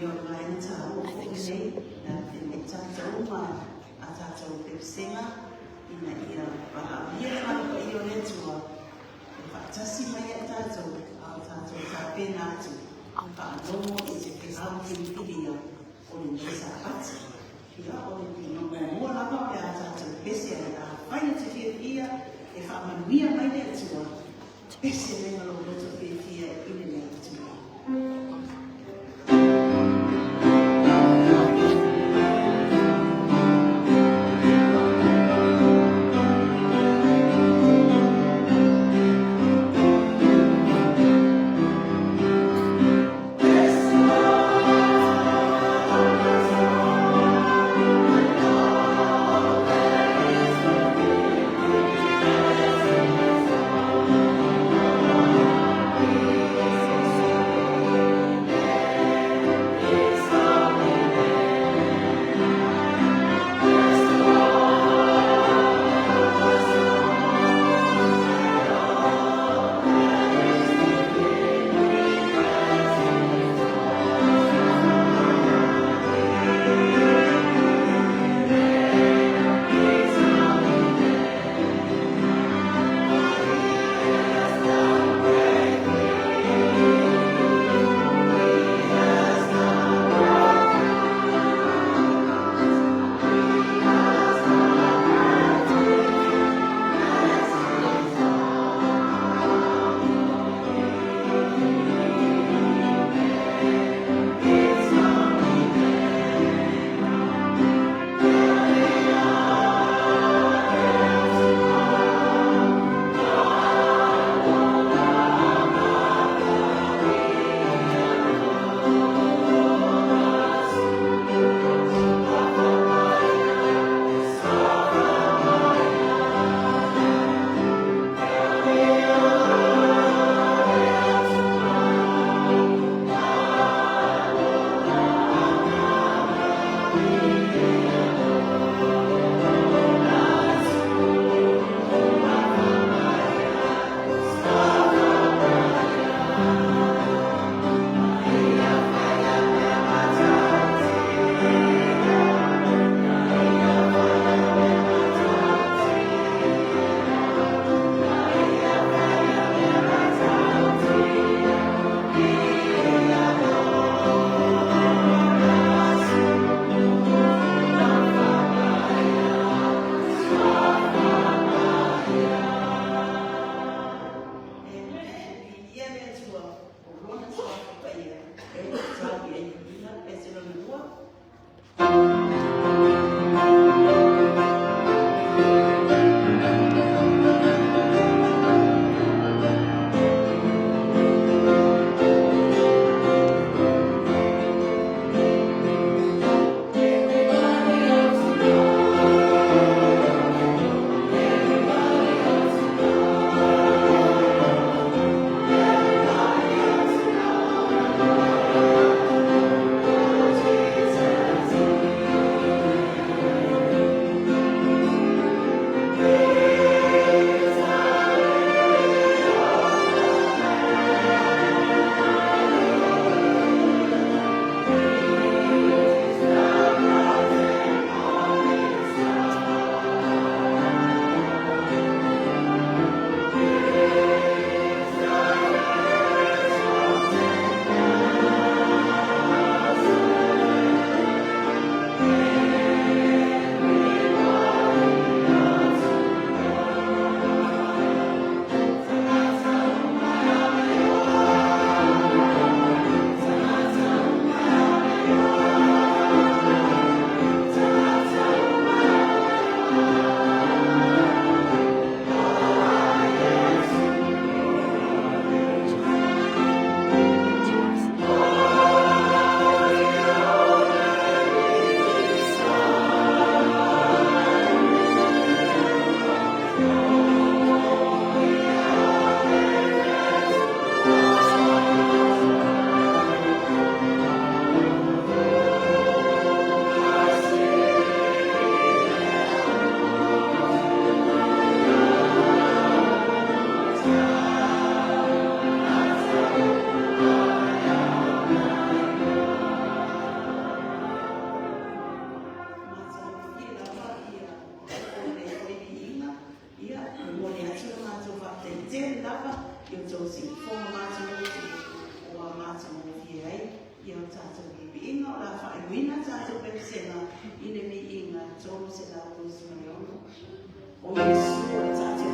Io mai na tā o nei, na te tātou ma a tātou pepsenga, ina ia pahavia whaka i o le tua. E whaatasi mai a tātou, a tātou tā pēnā atu, whaanomo i te whihau te whiwia o le nesa atu. Ia o le tino mua lapa pe a tātou pese a whaina te whiawhia, e whaamanuia mai le atua, pese le ngalo roto whiawhia i le le atua. Oh no la fa wina ta to pensena ile mi inga to se la posizione o Yesu ta te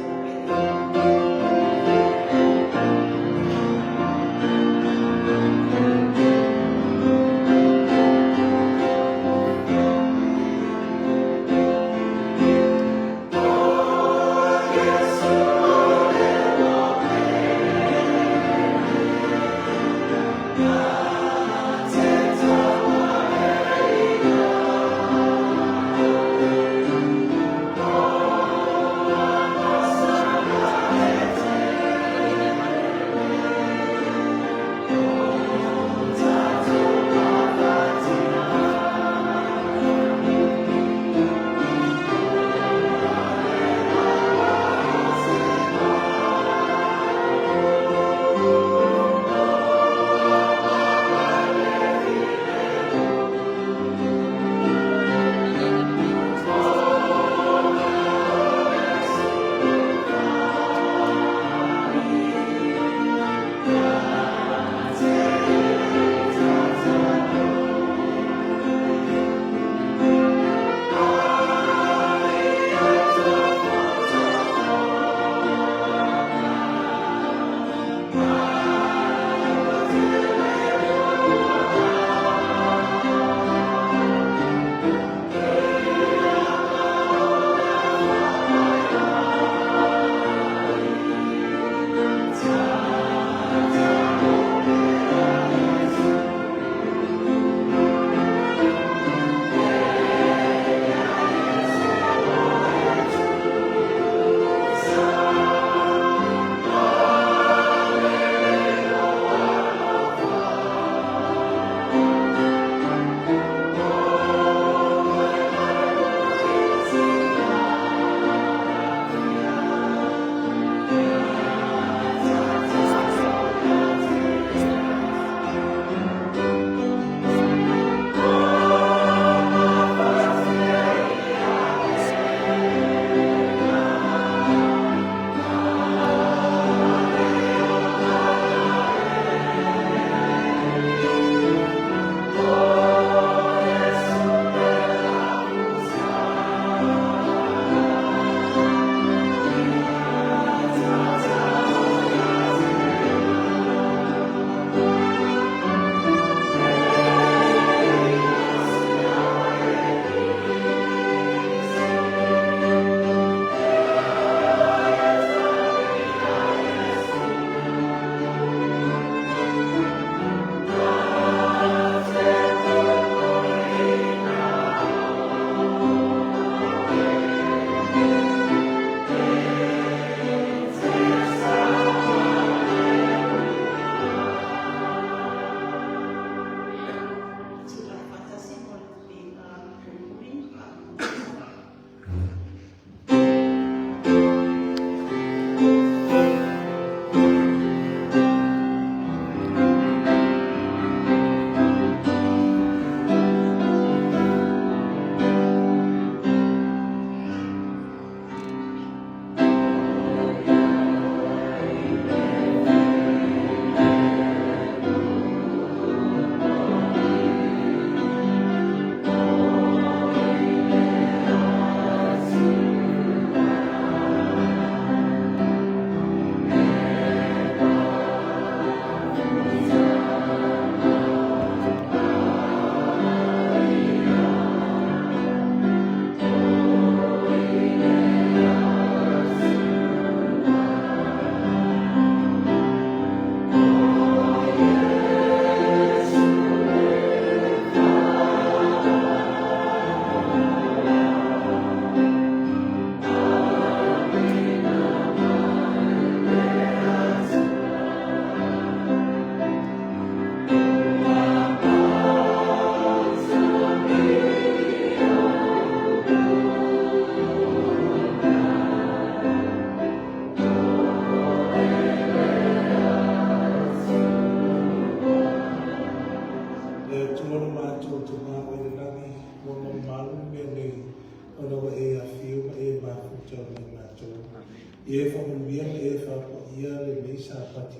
e fa un bien e fa ia le nei sa pati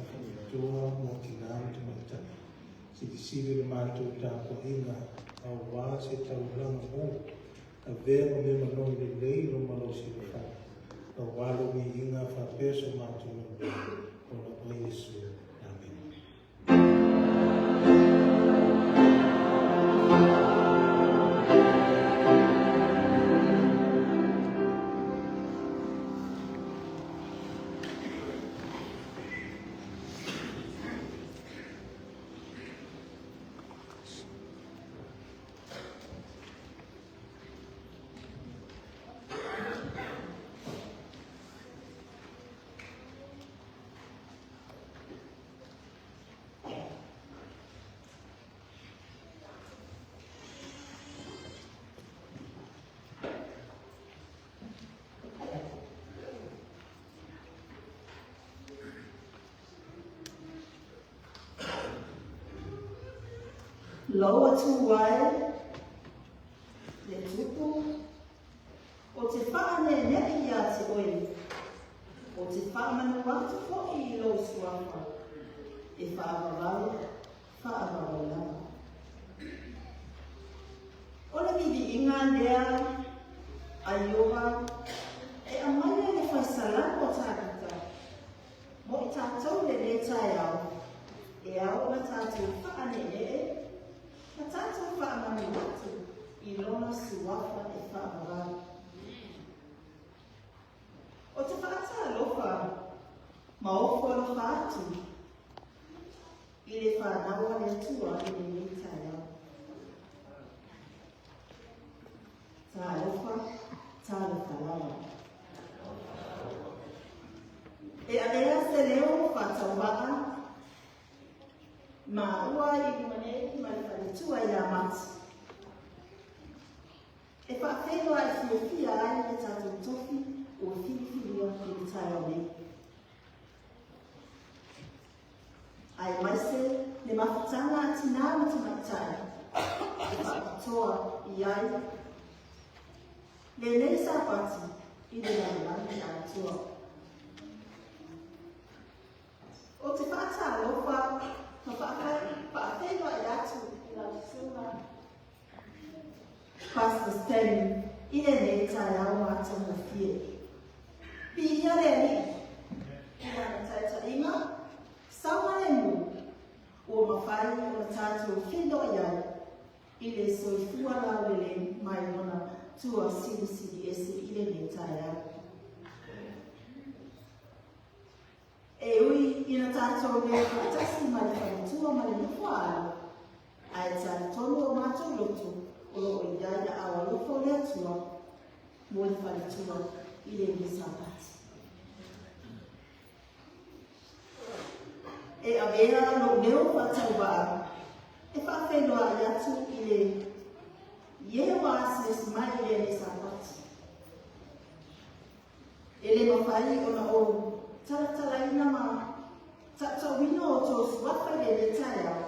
to mo ti na to mata si di si le ma to ta ko inga tau langa mo. A vea mo me manong le lei lo malo si le wha. A walo mi inga wha peso mātu no me. Ona o Yesu. Amen. Loa tu wai, le tupu, o te whaane nei ia te oi, o te whaamanu atu fo'i I lo suafa, e whaavavau lava. O le midi inga lea, a iowa, e a maia le whaisalako tākita, mo I tātou le tai au, e au na tātou whaane na tātou whaamanu atu I lona suafa e whaavavau. O te whaata alofa, ma ofo alofa atu, I le whanawa le atua I le mitai au. Tā alofa, tā le whalawa. E alea se leo whatauwaka, ma ua I maneki ma le whaletua I a mati. E whawhenua I whiawhia ai le tātou tofi o whiwhiria I le tai o nei. Ai maise le mawhitanga atina ma te maitai. E whakatoa I ai. Le nei sapati I le lalani a toa. O te whata alofa ma whawhenua I atu I la suma. Pastor Stanley, I le nei tai au atu na fie. Pi ia le ni, I wana taita inga, sawa le mu, o mawhai o na tātou whindo iai, I le soifua lau le mai ona tua siri ese I le nei tai au. E ui I na tātou le whaitasi ma le whaitua ma le nukuaro, ai tāi tonu o mātou lotu, o lo I iaia awa lofo le atua, mo le whaitua I le misapati. E a mea lo neo whatauwaa, e whawhenua I atu I le iewa ases mai le misapati. E le mawhai o na o taratara ina ma tatawino o tō suafa le tai au.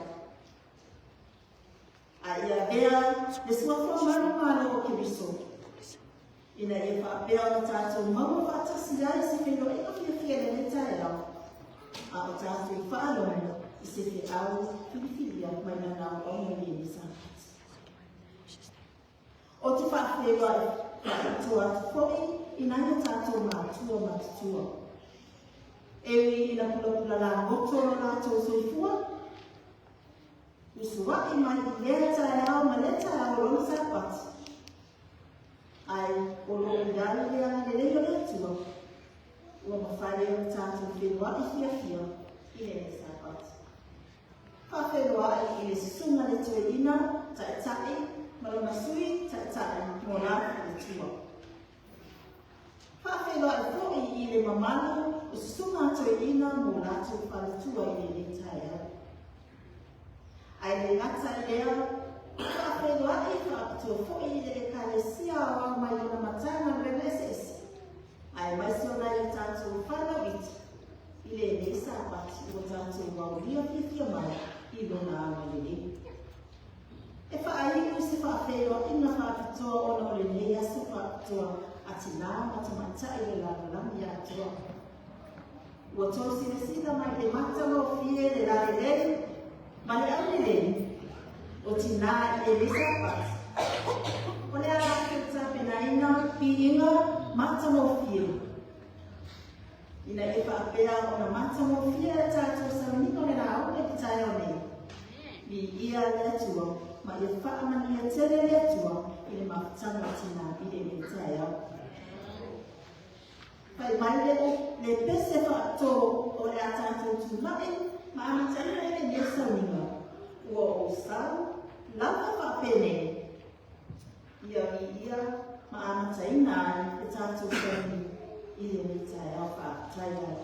A ia mea le suafa marumano o Kiriso. Ina e whaapea o tātou maua whatasi ai se whenua ino whiawhia le tai au. A o tātou whaalonga I se te au whiwhiria mai na ngā ongo ni misapati. O te whaapea toa whoi I nanga tātou mātua matutua. Ewi ina pula la moto la to soifua. Usua I mai I lea tai au ma le tai au lona sapati. Ai o lo iari lea le leo le atua. Ua mawhare o tātou whenua I whiawhia I le sapati. Whawhenua I le sunga le tue ina tai ma lona sui tai mo la le tua. Whawhenua I fōi I le mamanu o sunga atoe ina mo lātou whalatua I le tai au. Ai le ngata I lea, whawhenua I whaapatua fōi I le ekalesia o au mai o na matanga reneses. Ai maisiona I tātou whanawiti I le nei sapati o tātou wauria whiawhia mai I lona amalele. E whaaiu se whawhenua ina whaapatua ona o le nei aso whaapatua atina matamatai le lalami atua. Ua tōsi le sida mai le matalo fie le lale lele, ma le au le lele, o o tina Elizabeth. O le ala kata penaina piinga matamofia. Ina e whaapea o na matamofia e tātou saranino le rao e pitai o nei. Ni ia le atua, ma ia whaamani a tere le atua i le mawhatanga tina i le pitai au. Pai mai le pese whaato o le a tātou tūmai, ma amatana e le nesa winga. Ua o sau, lava whaapene. Ia, ma amataina ai e tātou saranino. Ia ni tai au whaatai au.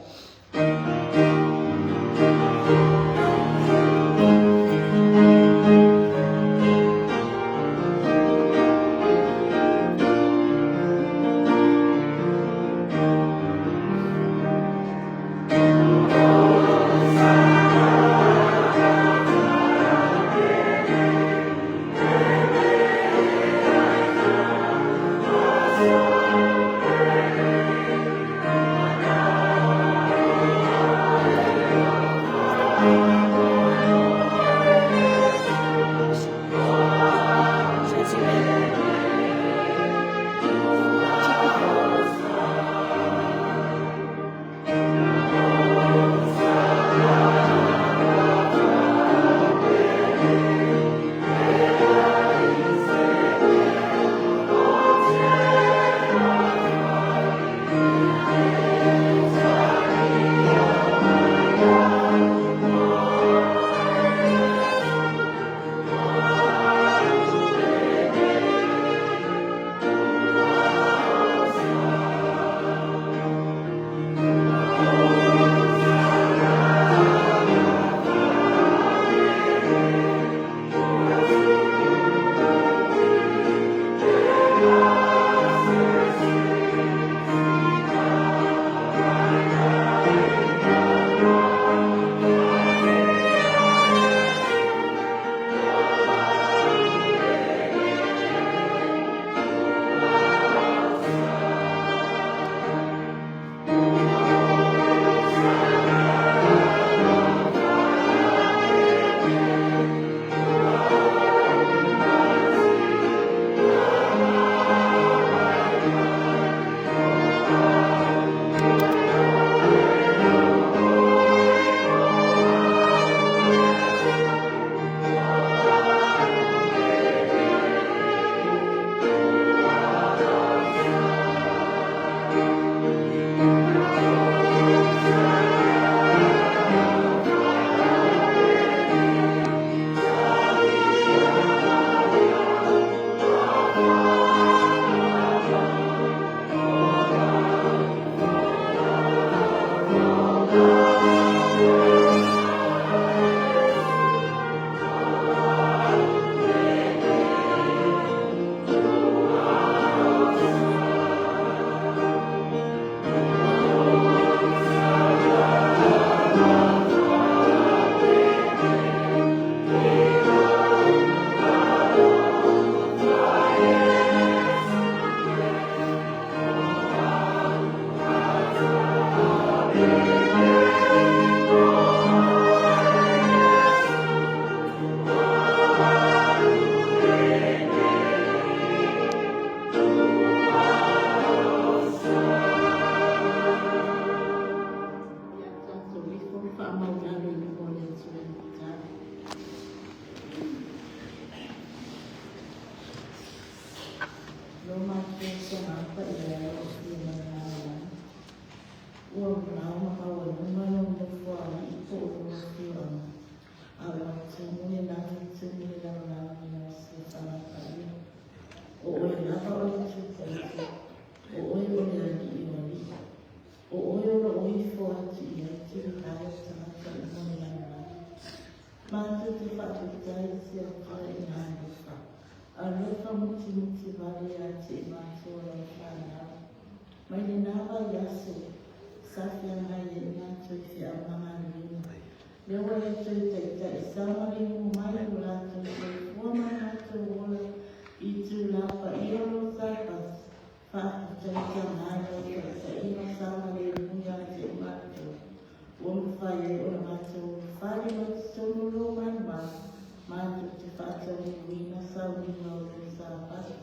Mātou te whātau i wina sau ni ngau te sāpati.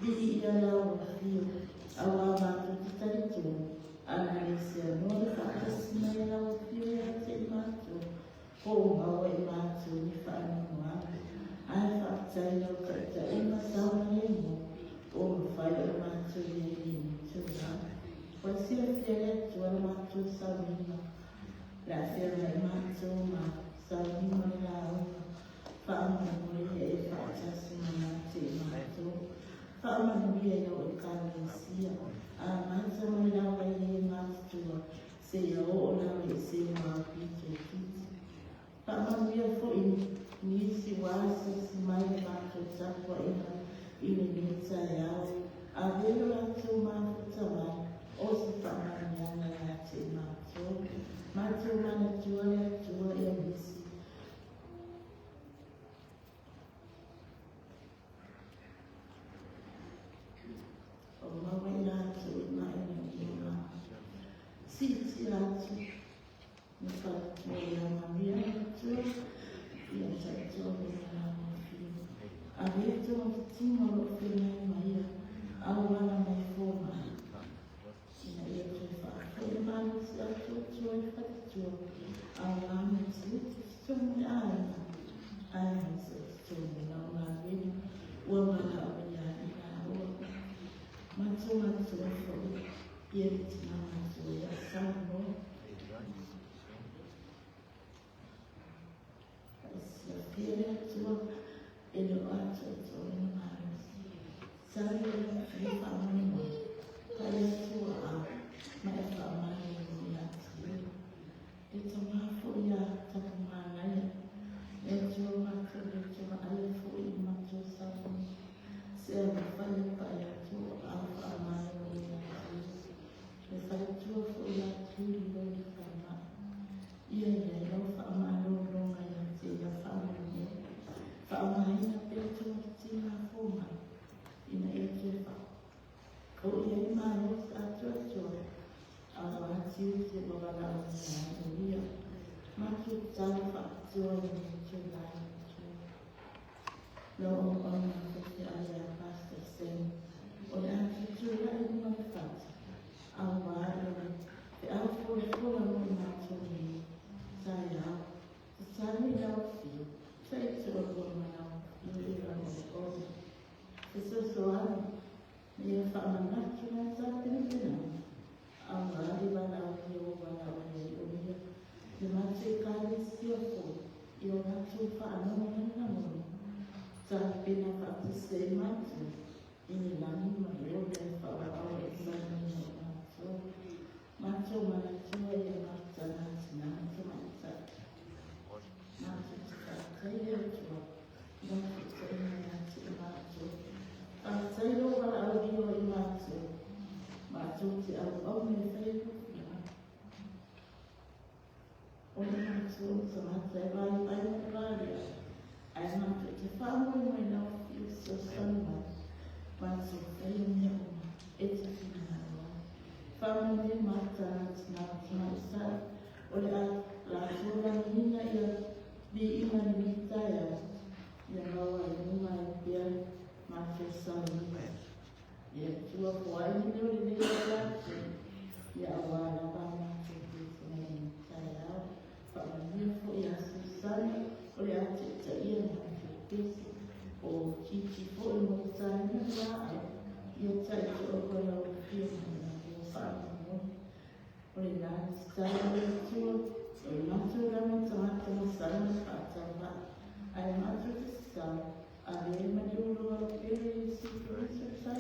Diri ia lau a whio, awa mātou te taritu, ana le sea noa le whakasi mai lau a whio e a te mātou. Ko o ngau e mātou ni whaanau ame. Ai whaatai lau kaita e ma sau na le mo, o ma whai o mātou i e ni tūna. Wa sia whia le tua mātou sau ni ma. La whia mai mātou ma sau ni ma la o. Whaamanu e e whaatasi mana te mātou. Whaamanu e au e kāne sia. A mātou mai lawa e mātua. Se ia o lawa e se mau pito kiti. Whaamanu e fo ni si wāsa si mai e mātou tapua i me mita e au. A vero atu mātua mai. O se whaamanu ana e te mātou. Mātou mana tua e atua e misi. Si atu, me whakatua i a mamia atua, i a taitoa me a mawhio. A reto o te timo o whenei maia, au wana mai fōma. Ina ia te whakatua i manu si atua tua i whakatua, au wana te uti stomi aina. Aina se stomi na o ngā wina, ua mana o ia i ngā ua. Matu matu a whau, i e te ngā matu i a sāmo. Pere tua e no ato to e no manos. Sari e no e whamani mo. Pare tua a ma e whamani mo i atu. E to mafo i a tapu māngai. E tua matu e tua ale fo i matu samu. Se a mawhale pai atu a whamani mo i atu. E whare tua fo i atu i lo i whama. Ia e lau whamani o longa i atu i a whamani. Whaamaina peto ti ngā fōma, ina e te wha. Ko i e mālo sa atua, a wāti u te wawara o ngā uia. Matu tau whaatua i me te lai atua. Lo o ona ko te ale a pasta sen, o le atu tu lai mua i whata. A wāre, te au fōre fōra mo i mātou ni, sai au, te sari lau whiu. Sei te o mana i ira o kore. E so ana, ni e whamanatu na sa pena. A ngāri wana o ki o wana o ni o nia. Te matu e kāre si o ko, i o ngātu whaanau hana mono. Sa pena whatu se matu, i ni nani ma i o te whaarau e sani o matu. Matu mana tua i a mata na tina matu mata. Matu Kaya tua, não fica em mato. Parceiro para alguém o mato, mato te alguém fez. O mato se mata vai na praia. Aí mato te fala mas não fica só mato feio mesmo. Esse final. Fala me mata na mata. Olha lá fora minha e Di iman kita ya bawa iman dia masuk sana. Ya cua kuai ni dia dia ya awal apa masuk di sini saya. Pak dia fu ya susah oleh acik saya masuk di o cici fu ilmu saya lah. Ya saya kalau dia nak oleh nak saya cua Masuk dalam sama-sama sana kacau, ayat masuk sana, ada macam luar biasa susah.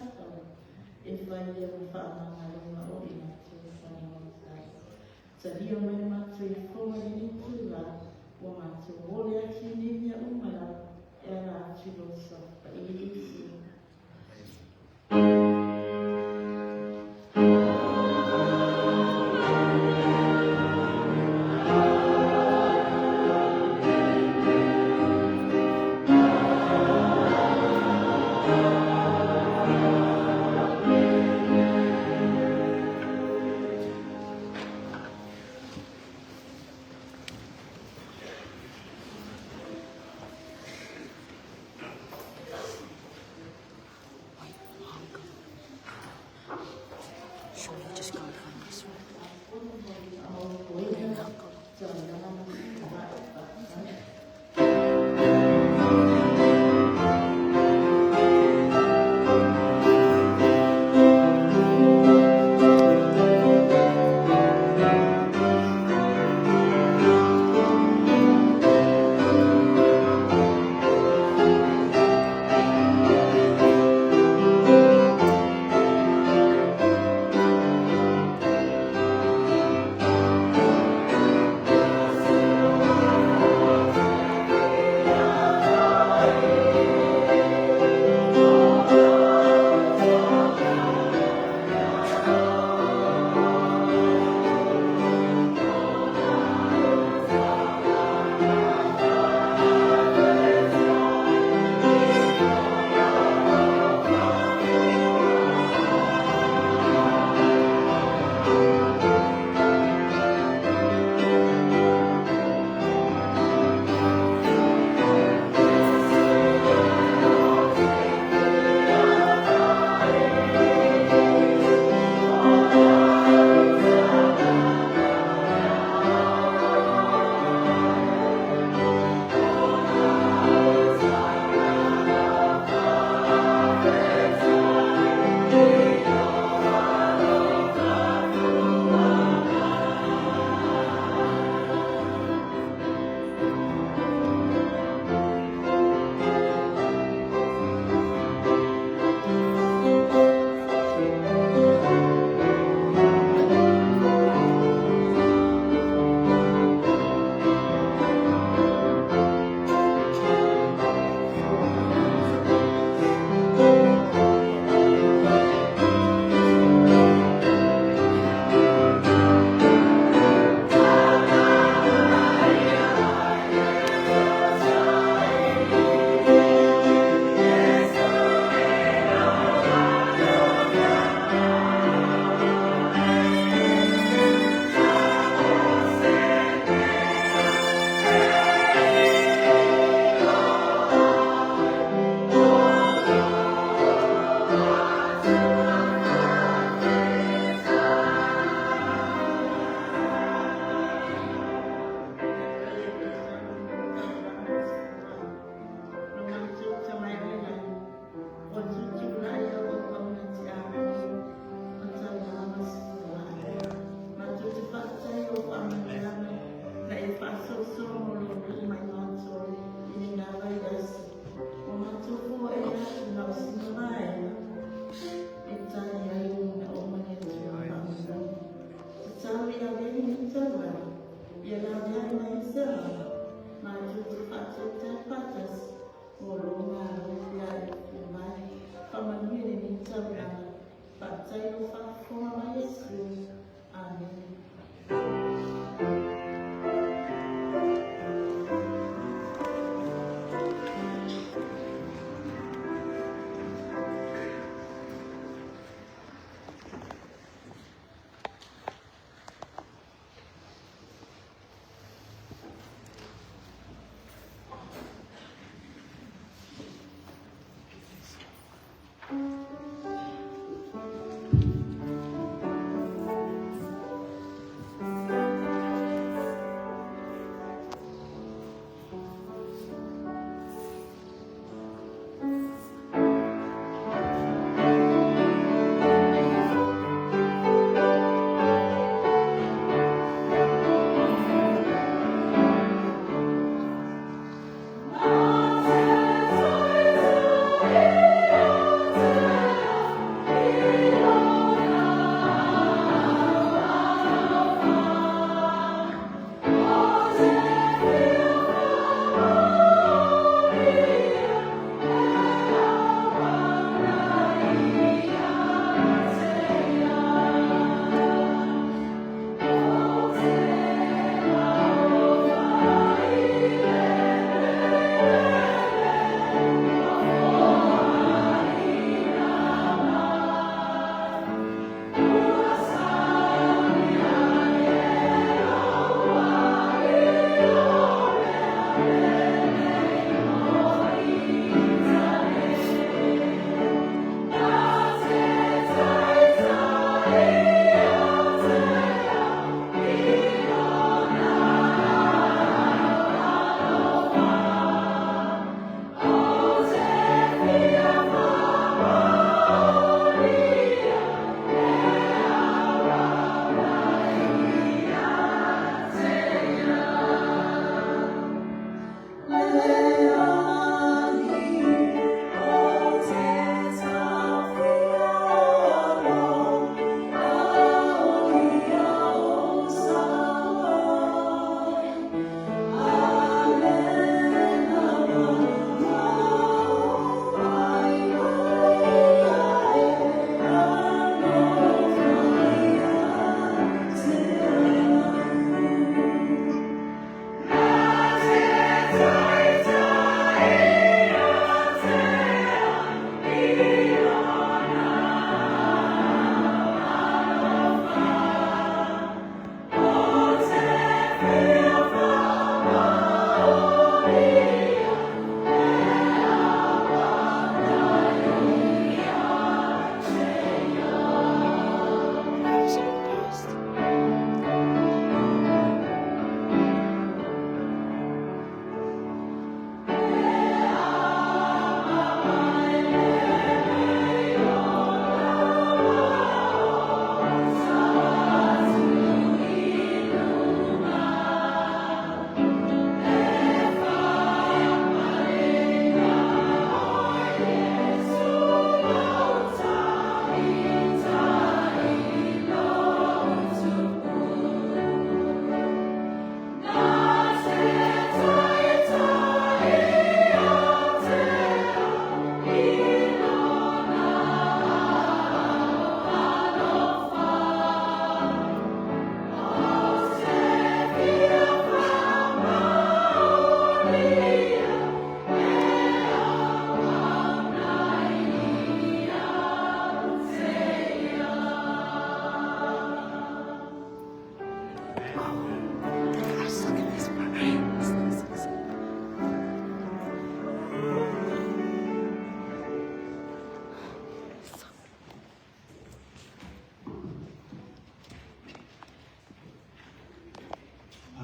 Ifai yang faham malu masuk sana sana. Jadi orang masuk itu ini pula, orang masuk boleh sini dia umar, era cilosa ini.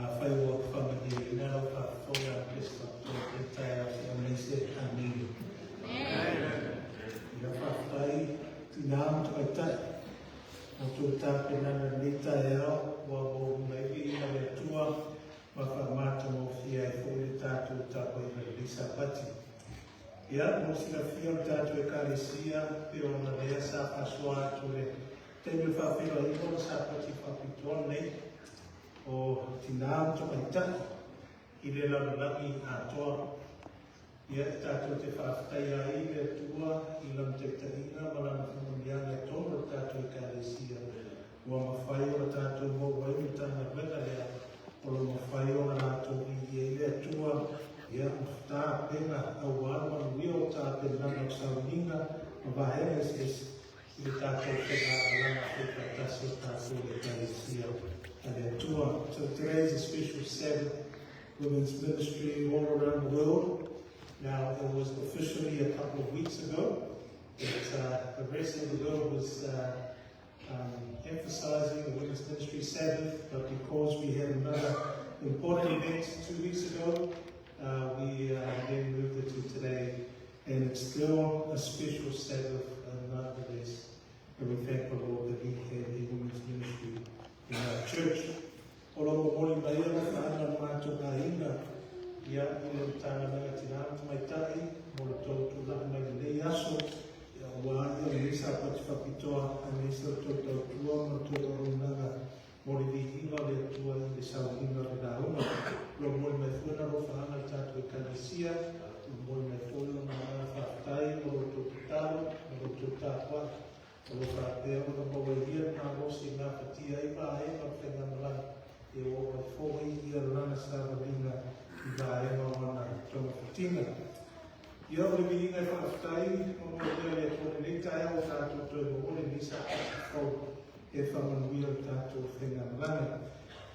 whai o whamake i nara o whawhonga Krista tō te tae a whia meise amini. Ia whawhai tina am tukai tai. O tō tāpe nana nita e au, wa o mai i na mea tua, ma whamata mo whia e fōi tātou tāpoi na Lisa Pati. Ia, mo sina whia o tātou e kāresia, pe o na mea sa pasua atu le tēnu whawhira i kona sa pati whapitoa nei, o tina am tukai tai, i le lalaki atoa. Ia tātou te whawhai a i le tua, i lam te taina, malana whamunianga tōna tātou e kāresia. Ua mawhai o tātou mō waimu tāna wena lea, o lo mawhai o na tātou i le tua, ia tā pena au arma nuia o tā pena o sauninga, ma wahenga ses, i le tātou wheka alanga wheka tasi o tātou e kāresia. A le tua. So today is a special Sabbath women's ministry all around the world. Now, it was officially a couple of weeks ago that the rest of the world was emphasizing the Women's Ministry Sabbath, but because we had another important event 2 weeks ago, we then moved it to today, and it's still a special Sabbath nonetheless. And we thank the Lord that we had the Women's Ministry in our church. Olo mo mai ana ana mātou ka inga. Ia ile tana mega tina mai tai mo to la mai nei aso ia wa ia ni sa pati whapitoa a ni sa to tua mo to runanga mo li hinga le tua i sa hinga le dauna lo mo mai fuana ro whanga tātou e kāresia lo mo mai fuana na whaktai mo to talo mo to tātua mo whaktea mo mo wairia na rosi ngā whatia i pa e ma whenga malai e o mai fōi ia rana sa waringa I e mawana tōna whatinga. Ia o le mihinga e whakawhtai, o mo le kone nei tae o tātou tōi mo ole nisa kau e whamanuia o tātou whenga malanga.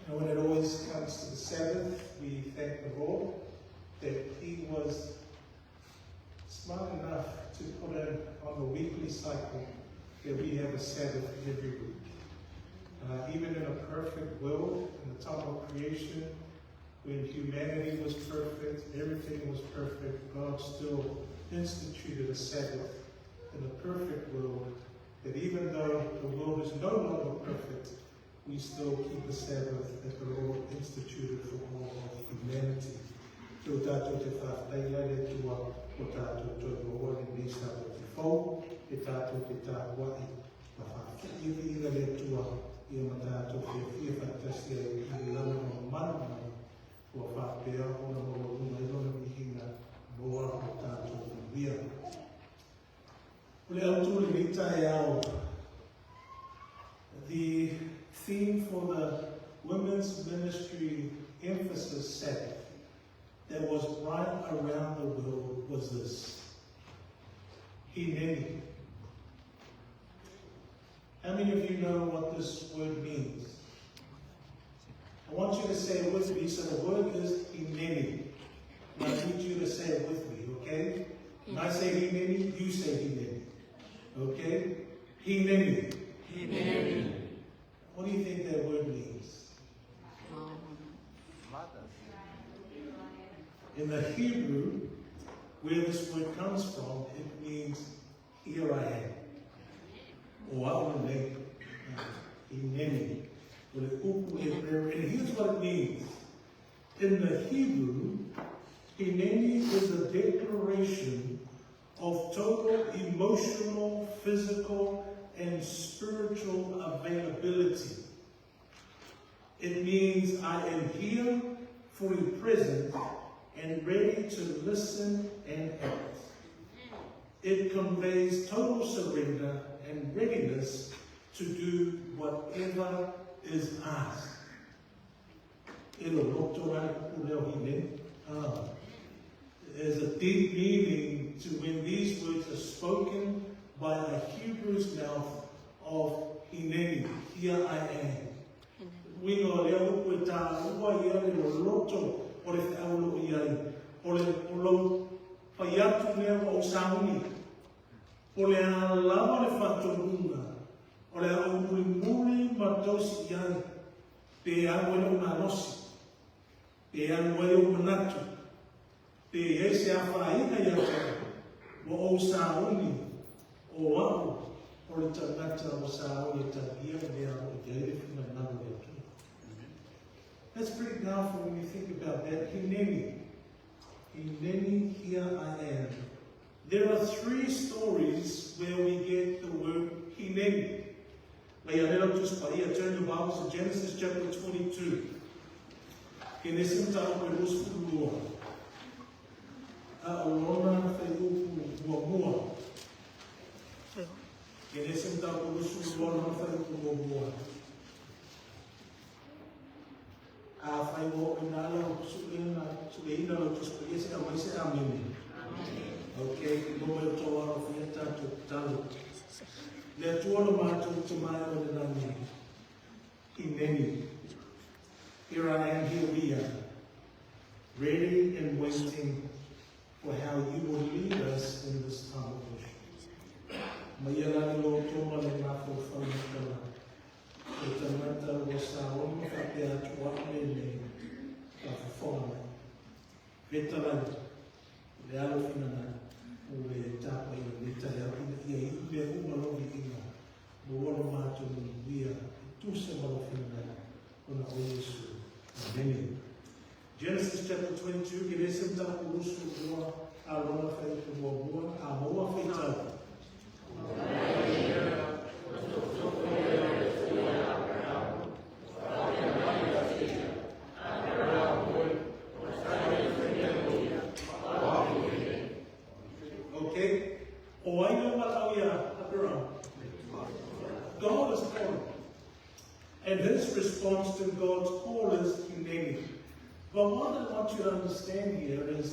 And when it always comes to the Sabbath, we thank the Lord that He was smart enough to put in on the weekly cycle that we have a Sabbath every week. Even in a perfect world, in the time of creation, when humanity was perfect, everything was perfect, God still instituted a Sabbath in a perfect world, that even though the world is no longer perfect, we still keep a Sabbath that the Lord instituted for all of humanity. So tātou te whātai are tua o tātou tō roa ni nisa o te whau, e tātou te tāwai, ma whātai iwi le tua, ia ma tātou whia whātasia i lana o mana o whapea o na moro una i lona mihinga noa o tātou wia. O le autu le rita e au. The theme for the Women's Ministry Emphasis Sabbath that was right around the world was this. Hineni. How many of you know what this word means? I want you to say it with me. So the word is hineni. And I need you to say it with me, okay? When I say hineni, you say hineni. Okay? Hineni. Hineni. What do you think that word means? In the Hebrew, where this word comes from, it means, here I am. Or hineni. And here's what it means. In the Hebrew, hineni is a declaration of total emotional, physical, and spiritual availability. It means I am here, fully present, and ready to listen and act. It conveys total surrender and readiness to do whatever is asked. There's a deep meaning to when these words are spoken by a Hebrew's mouth of hineni, here I am. Wingo leo ko ta ua ia le loto o le aulo ia o lo paiatu leo o sauni o le lava le fatonunga o le au muli matosi ia pe au le una nosi e anua o manatu, e esse a whainga ia te, o sauni, o au, o le tangata o sauni tangia mea o teire whina nana le atu. That's pretty powerful when you think about that. Hineni, here I am. There are 3 stories where we get the word hineni. Turn your Bibles to Genesis chapter 22. Genesis chapter 22. Genesis chapter 22. Fai wo inala suleina lo tuspese amaise amini. Okay, no me toa fiesta to talo. Le tuono mato to my own Hineni. Here I am, here we are, ready and waiting for how you will lead us in this time of worship. Mayalani lo toma le mafo whaunakala. E tamata o sa ono whapea tuane le whawhawhana. Vetalani, le alo whinana, o le tapa i le tae au ina ia i le umalovi inga. Mo wana mātu ni via, tusa malo whinana, ona o Yesu. Amen. Genesis chapter 22, Genesis chapter 22, alona whaitu mua, a moa whaitau. Okay? O aina malauia Abraham. God is calling. And his response to God's call is hineni. But what I want you to understand here is,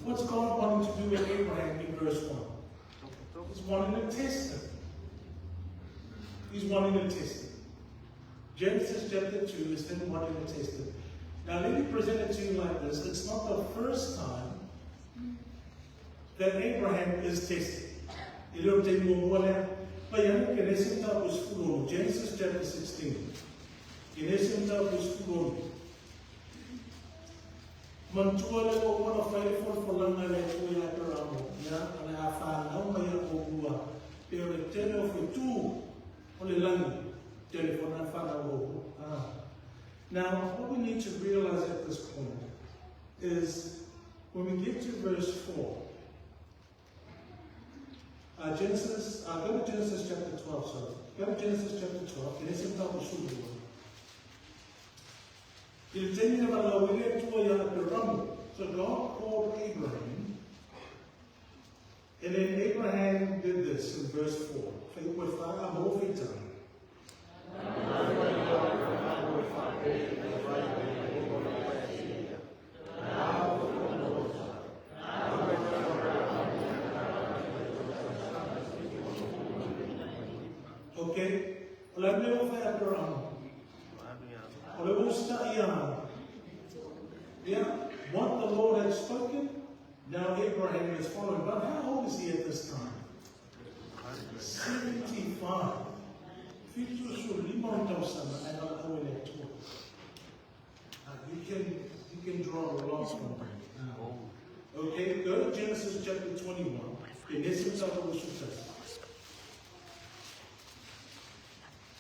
what's God wanting to do with Abraham in verse 1? He's wanting to test him. He's wanting to test him. Genesis chapter 2 is him wanting to test him. Now let me present it to you like this. It's not the first time that Abraham is tested. Genesis chapter 16. Genesis chapter 16. Mantua le o wana whaifo for langa le tui a peramo. Ya, ana a whanau mai a o ua. Pero le tene o whetū o le langi. Telefona whanau o. Now, what we need to realize at this point is when we get to verse 4, go to Genesis chapter 12, sorry. Go to Genesis chapter 12, Genesis chapter 12. So God called Abraham, and then Abraham did this in verse 4. Okay, yeah, what the Lord had spoken, now Abraham is following. But how old is he at this time? 75. You can draw a lot from that. Okay, go to Genesis chapter 21.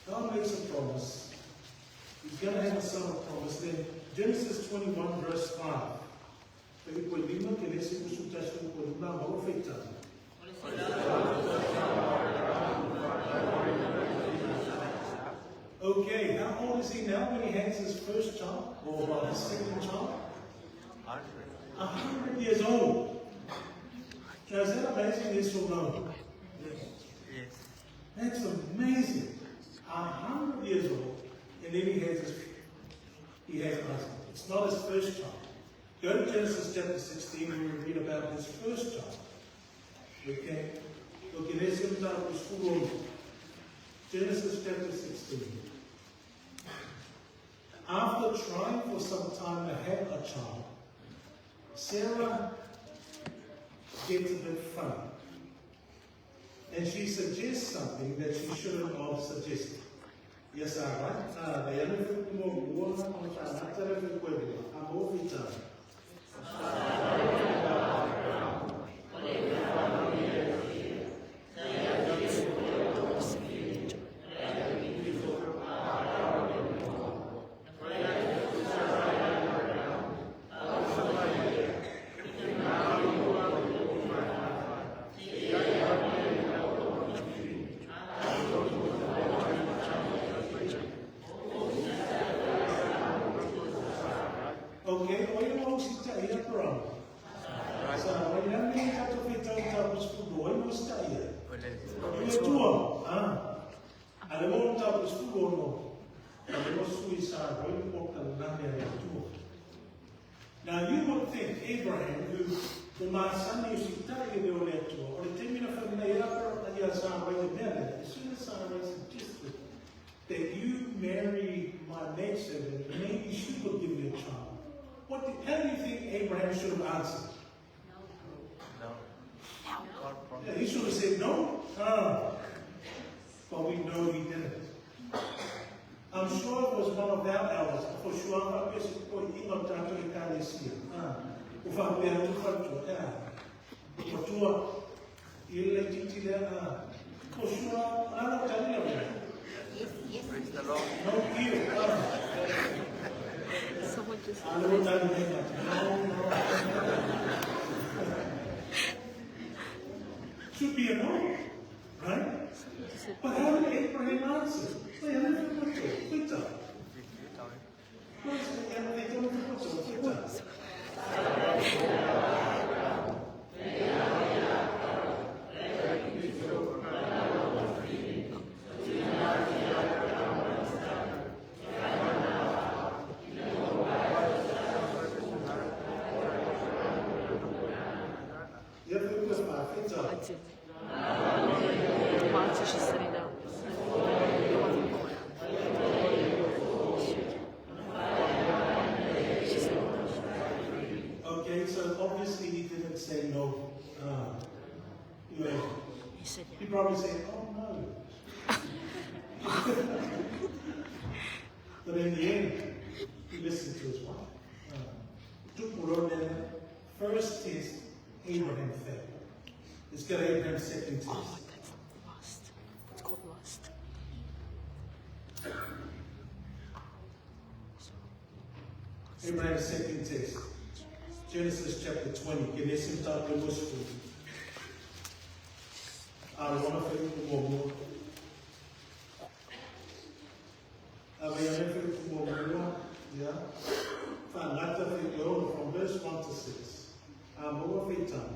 God makes a promise. He's going to have a son of promise. Then Genesis 21 verse 5. Okay, how old is he now when he has his first child? Or his second child? 100 years old. Now is that amazing? Yes or no? Yes. That's amazing. 100 years old, and then he has Isaac. It's not his first child. Go to Genesis chapter 16 and we read about his first child. Okay? Look in Genesis chapter 16. After trying for some time to have a child, Sarah gets a bit funny. And she suggests something that she shouldn't have suggested. Yes, all right. The other thing more on the after the equivalent. I'm over time. Okay, what you want to say here, bro? So, when you have me to fit out of school, what you say here? You do, I don't have school no. I don't suicide, what you walk and land there too. Now, you would think Abraham, who the my son is to tell you the to, or the 10 minutes from the airport, and you're sorry, as soon as Sarah suggested that you marry my maidservant, maybe she will give you a child. How do you think Abraham should have answered? No. Yeah, he should have said no. But we know he didn't. I'm sure it was one of their elders. For sure, I'm going to put him on time to the Kalesia. If I'm going to put for sure, I'm not telling you. Praise the Lord. No, here. Someone just I don't know should be a no, right? But how did Abraham answer? They don't know what to Twitter. They don't know what to Twitter. she's sitting down. Okay, so obviously he didn't say no. He said He probably said, oh no. But in the end, he listened to his wife. First test, Abraham failed. Let's get Abraham's second test. Oh, that's lust. It's called lust. Abraham's second test. Genesis chapter 20. Genesis chapter 20. I want to feel more. Yeah. From verse 1 to 6. I'm over the time.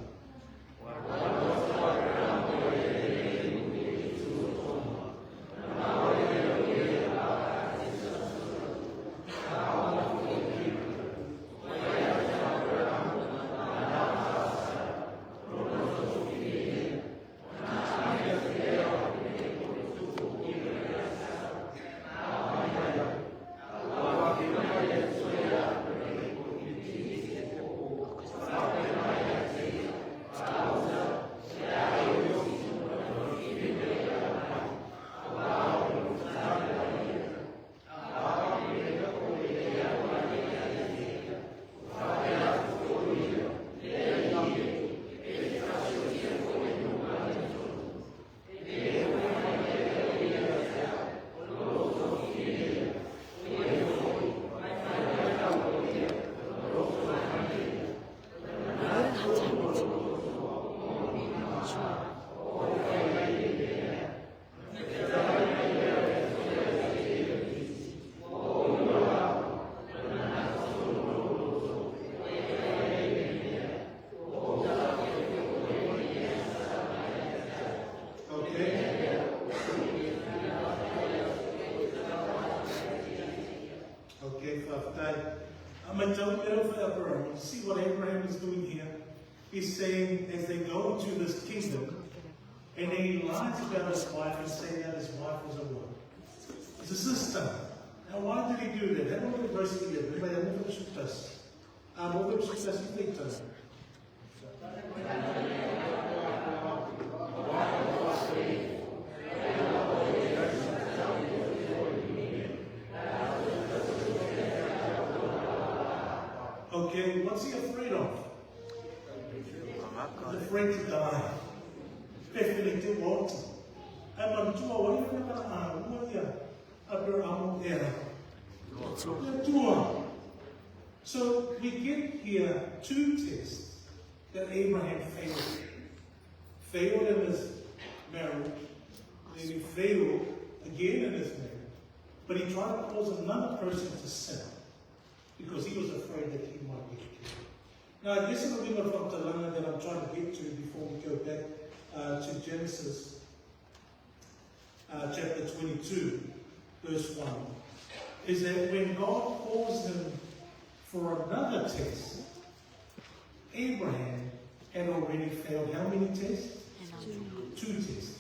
See what Abraham is doing here. He's saying as they go to this kingdom, and he lies about his wife and saying that his wife was a woman. It's a sister. Now why did he do that? Have a look at verse 11. Vai a move shoot us. Move shoot us in the what's he afraid of? He's afraid to die. Definitely to want to. I'm on tour. What do you think about So we get here two tests that Abraham failed. Failed in his marriage, then he failed again in his marriage. But he tried to cause another person to sin because he was afraid that he might get killed. Now, this is a bit from Talana that I'm trying to get to before we go back to Genesis chapter 22, verse 1. Is that when God calls him for another test, Abraham had already failed how many tests? Two tests.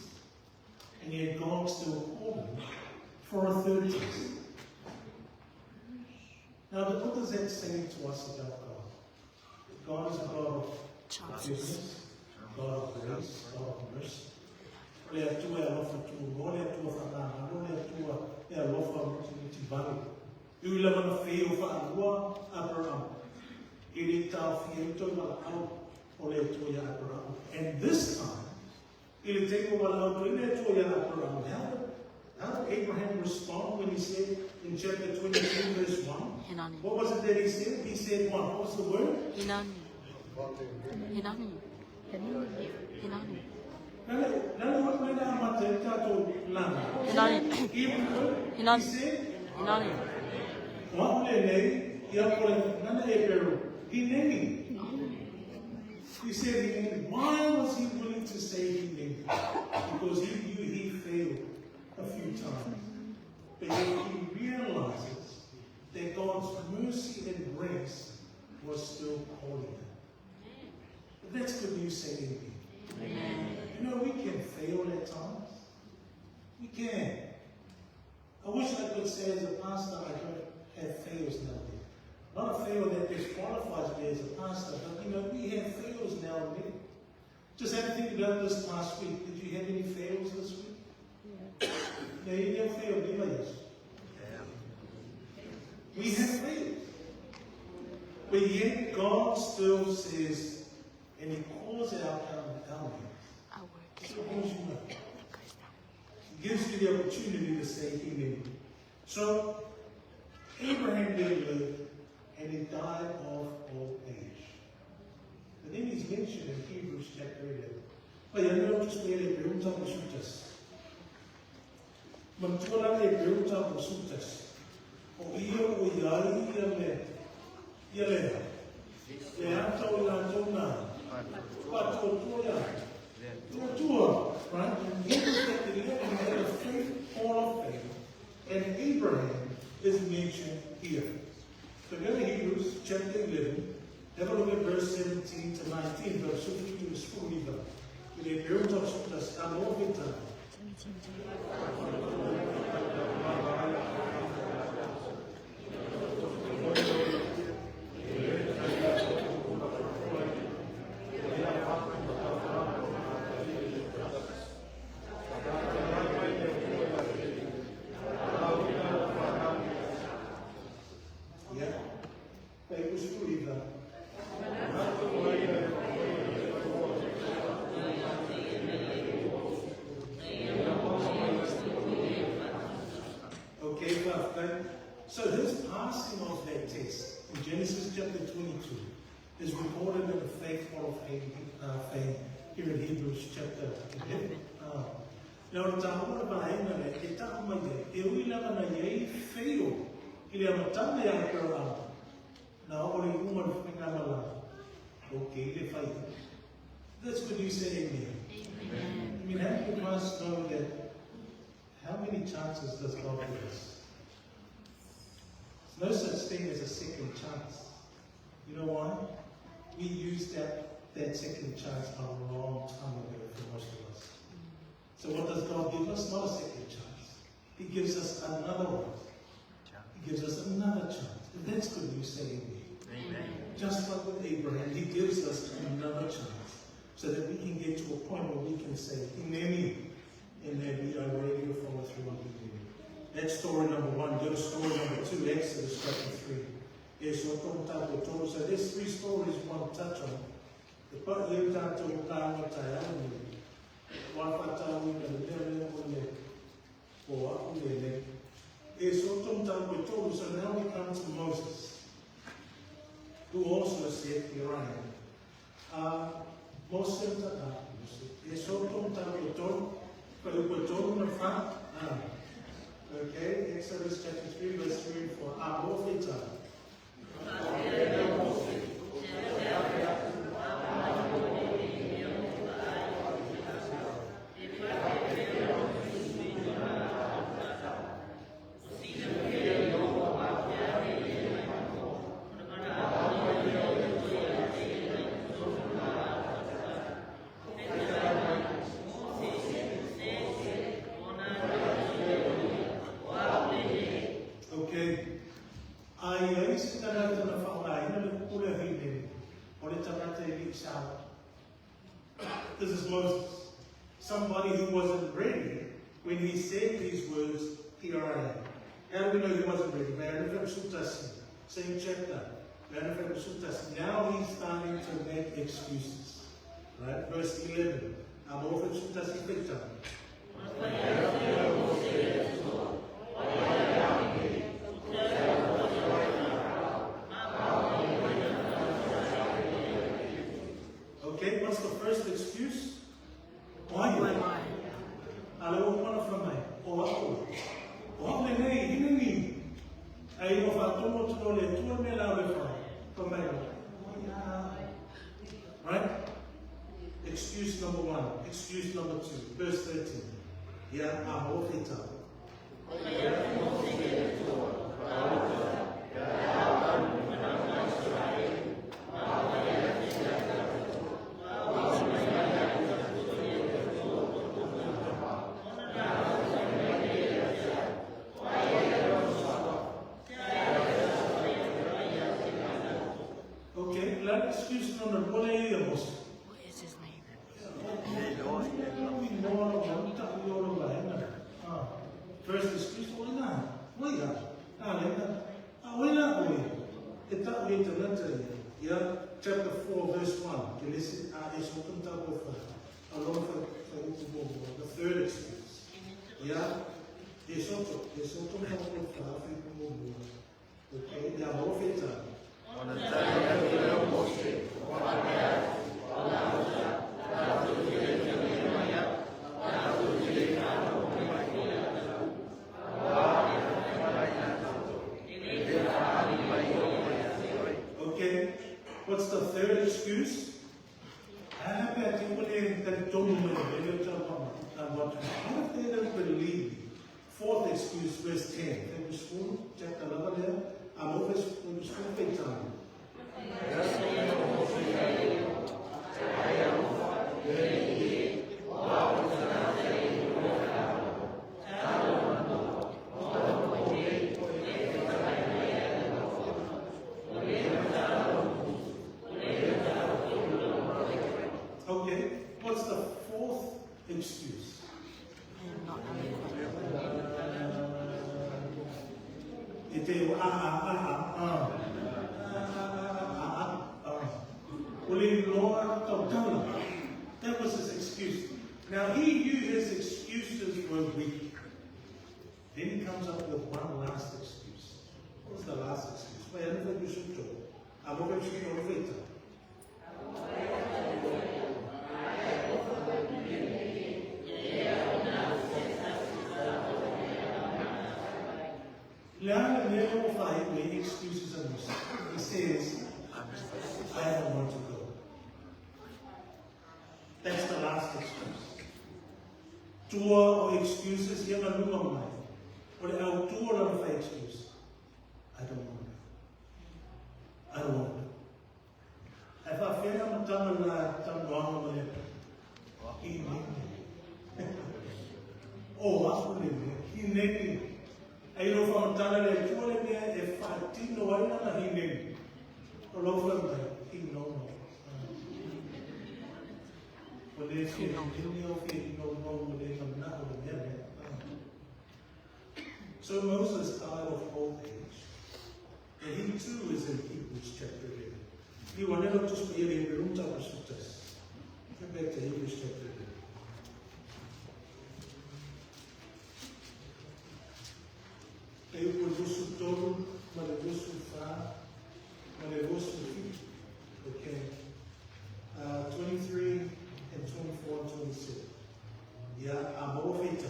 And yet God still called him for a third test. Now, what does that say to us about God? God is a God of forgiveness, God of grace, God of mercy. Lea tua e alofa tua, lea tua whananga, lea tua e alofa muti baru. Ui lama na wheo whaarua Abraham. Iri tau whia tau wala au o lea tua ia Abraham. And this time, iri teko wala au tui lea tua ia Abraham. How did Abraham respond when he said in chapter 22, verse 1? What was it that he said? He said what? What was the word? Hinani. He said, why was he willing to say he named? Because he knew he failed a few times. But yet he realizes that God's mercy and grace was still calling him. But that's good news saying me. You know, we can fail at times. We can. I wish I could say as a pastor I don't have fails now and then. Not a fail that disqualifies me as a pastor, but you know, we have fails now and then. Just have to think about this past week. Did you have any fails this week? No, you never failed, did you? We have failed. But yet God still says, and he calls it out our hands. So what you know? He gives you the opportunity to say amen. So Abraham did live, and he died of old age. But then he's mentioned in Hebrews chapter 11. But you know, just where they built up the sutras. Mantua they built up the sutras. O ia o iai ia me. Ia lea. Le ato i la tona. Pato toia. Tua, right? And Hebrews chapter 11 had a faith or of faith. And Abraham is mentioned here. So go to Hebrews chapter 11. Have a look at verse 17 to 19. Verse 15 to 40. They built up sutras and all the time. So his passing of that test in Genesis chapter 22 is recorded in the faith hall of fame here in Hebrews chapter 11. Now, the Tahura Bahena, the Tahamaya, Ewila and Yay fail. Ilamatana Yakarama. Now, only woman from Namala. Okay, they fight. That's what you say in there. I mean, how many of us know that? How many chances does God give us? No such thing as a second chance. You know why? We used that second chance a long time ago for most of us. So what does God give us? Not a second chance. He gives us another one. He gives us another chance. And that's good news saying me. Just like with Abraham, he gives us another chance so that we can get to a point where we can say, Hineni, and that we are ready to follow through on the That's story number one. Go to story number two, Exodus chapter 3. so there's 3 stories one touch on. The part you can't tell what I am. One part we so now we come to Moses, who also said, here I am. Moses, okay, Exodus chapter 3, verse 3 and 4. This is Moses, somebody who wasn't ready when he said these words, here I am. How do we know he wasn't ready? Same chapter. Now he's starting to make excuses. Right? Verse 11. Okay, what's the first excuse? Why? Right? Excuse number 1. Excuse number 2. Verse 13. Yeah, excuse number 1. What is his name? First excuse, chapter 4, verse 1. The third excuse. Okay, what's the third excuse? How if they don't believe me? Fourth excuse, verse 10. Chapter 11 there. I'm always going to school big time. Okay, what's the fourth excuse? That was his excuse. Now he knew his excuses were weak. Then he comes up with one last excuse. What's the last excuse? Well, I don't think you should do. I'm going to show you later. Learn never find many excuses and he says, I don't want to go. That's the last excuse. Two or excuses, you have a new mind. But our two or five excuse. I don't want to. I don't want to. If I feel I'm done, he made me. Oh, absolutely. He made me. I know from Tanner, if I didn't know what he made. All over them, he knows. When they say, so Moses died of old age. And he too is in Hebrews chapter 11. He will never just be in the room to us. Get back to Hebrews chapter 11. Eu produzo todo, mas eu produzo far, mas eu produzo fit. Okay. 23 and 24 and 26. Yeah, I'm over it.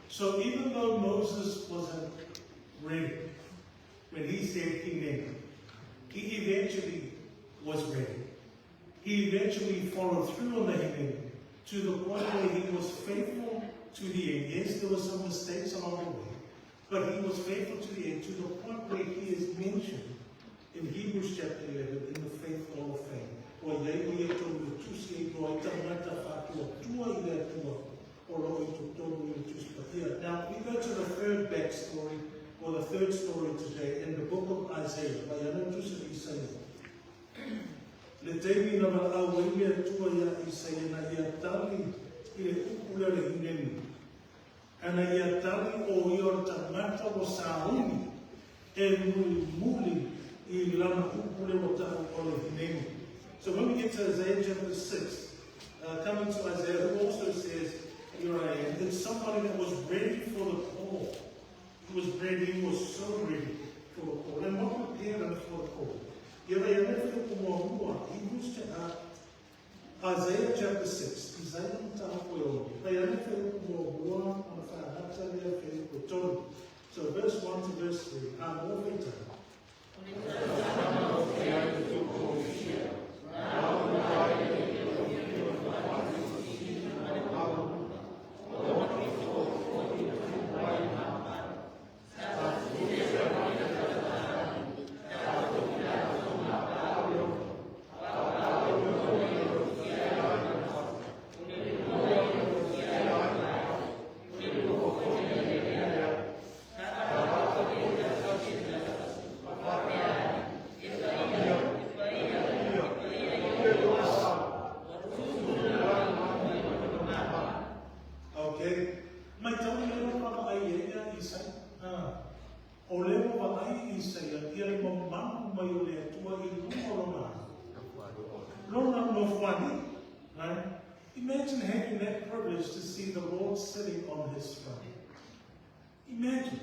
So even though Moses wasn't ready when he said Amen, he eventually was ready. He eventually followed through on the Amen to the point where he was faithful to the end. Yes, there were some mistakes along the way, but he was faithful to the end to the point where he is mentioned in Hebrews chapter 11 in the Faith Hall of Fame. Now we go to the third backstory, or the third story today, in the book of Isaiah. Le teimi na ma au ia tua ia Isaiah na ia tali i le ukula le hineni. Ana ia tali o ia tamata o sauni e muli i lana ukule o tau o le hineni. So when we get to Isaiah chapter 6, coming to Isaiah, who also says, here I am, it's somebody that was ready for the call. He was ready, he was so ready for the call. And what prepared him for the call? Isaiah chapter 6. So verse 1 to verse 3. Right? Imagine having that privilege to see the Lord sitting on his throne. Imagine.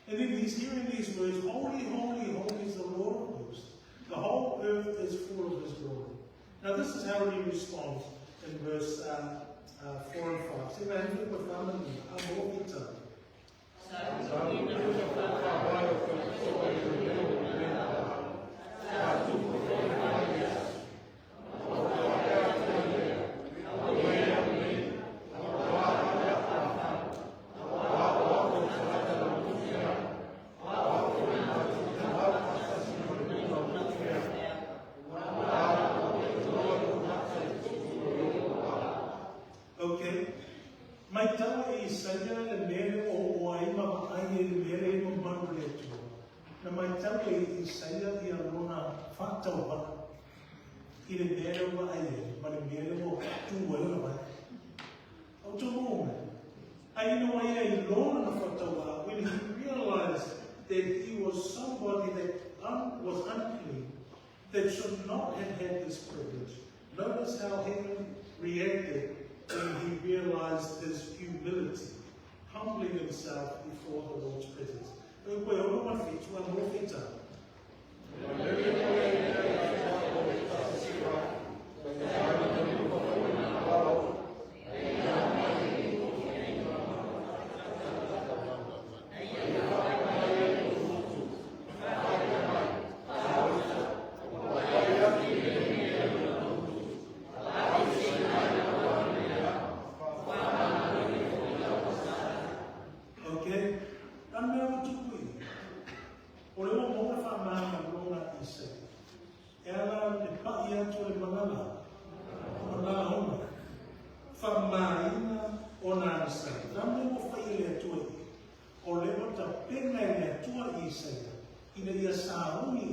And then he's hearing these words, holy, holy, holy is the Lord of hosts. The whole earth is full of his glory. Now this is how he responds in verse 4 and 5. See, man, look what I'm walking to. When he realized that he was somebody that was unclean, that should not have had this privilege. Notice how heaven reacted when he realized his humility, humbling himself before the Lord's presence.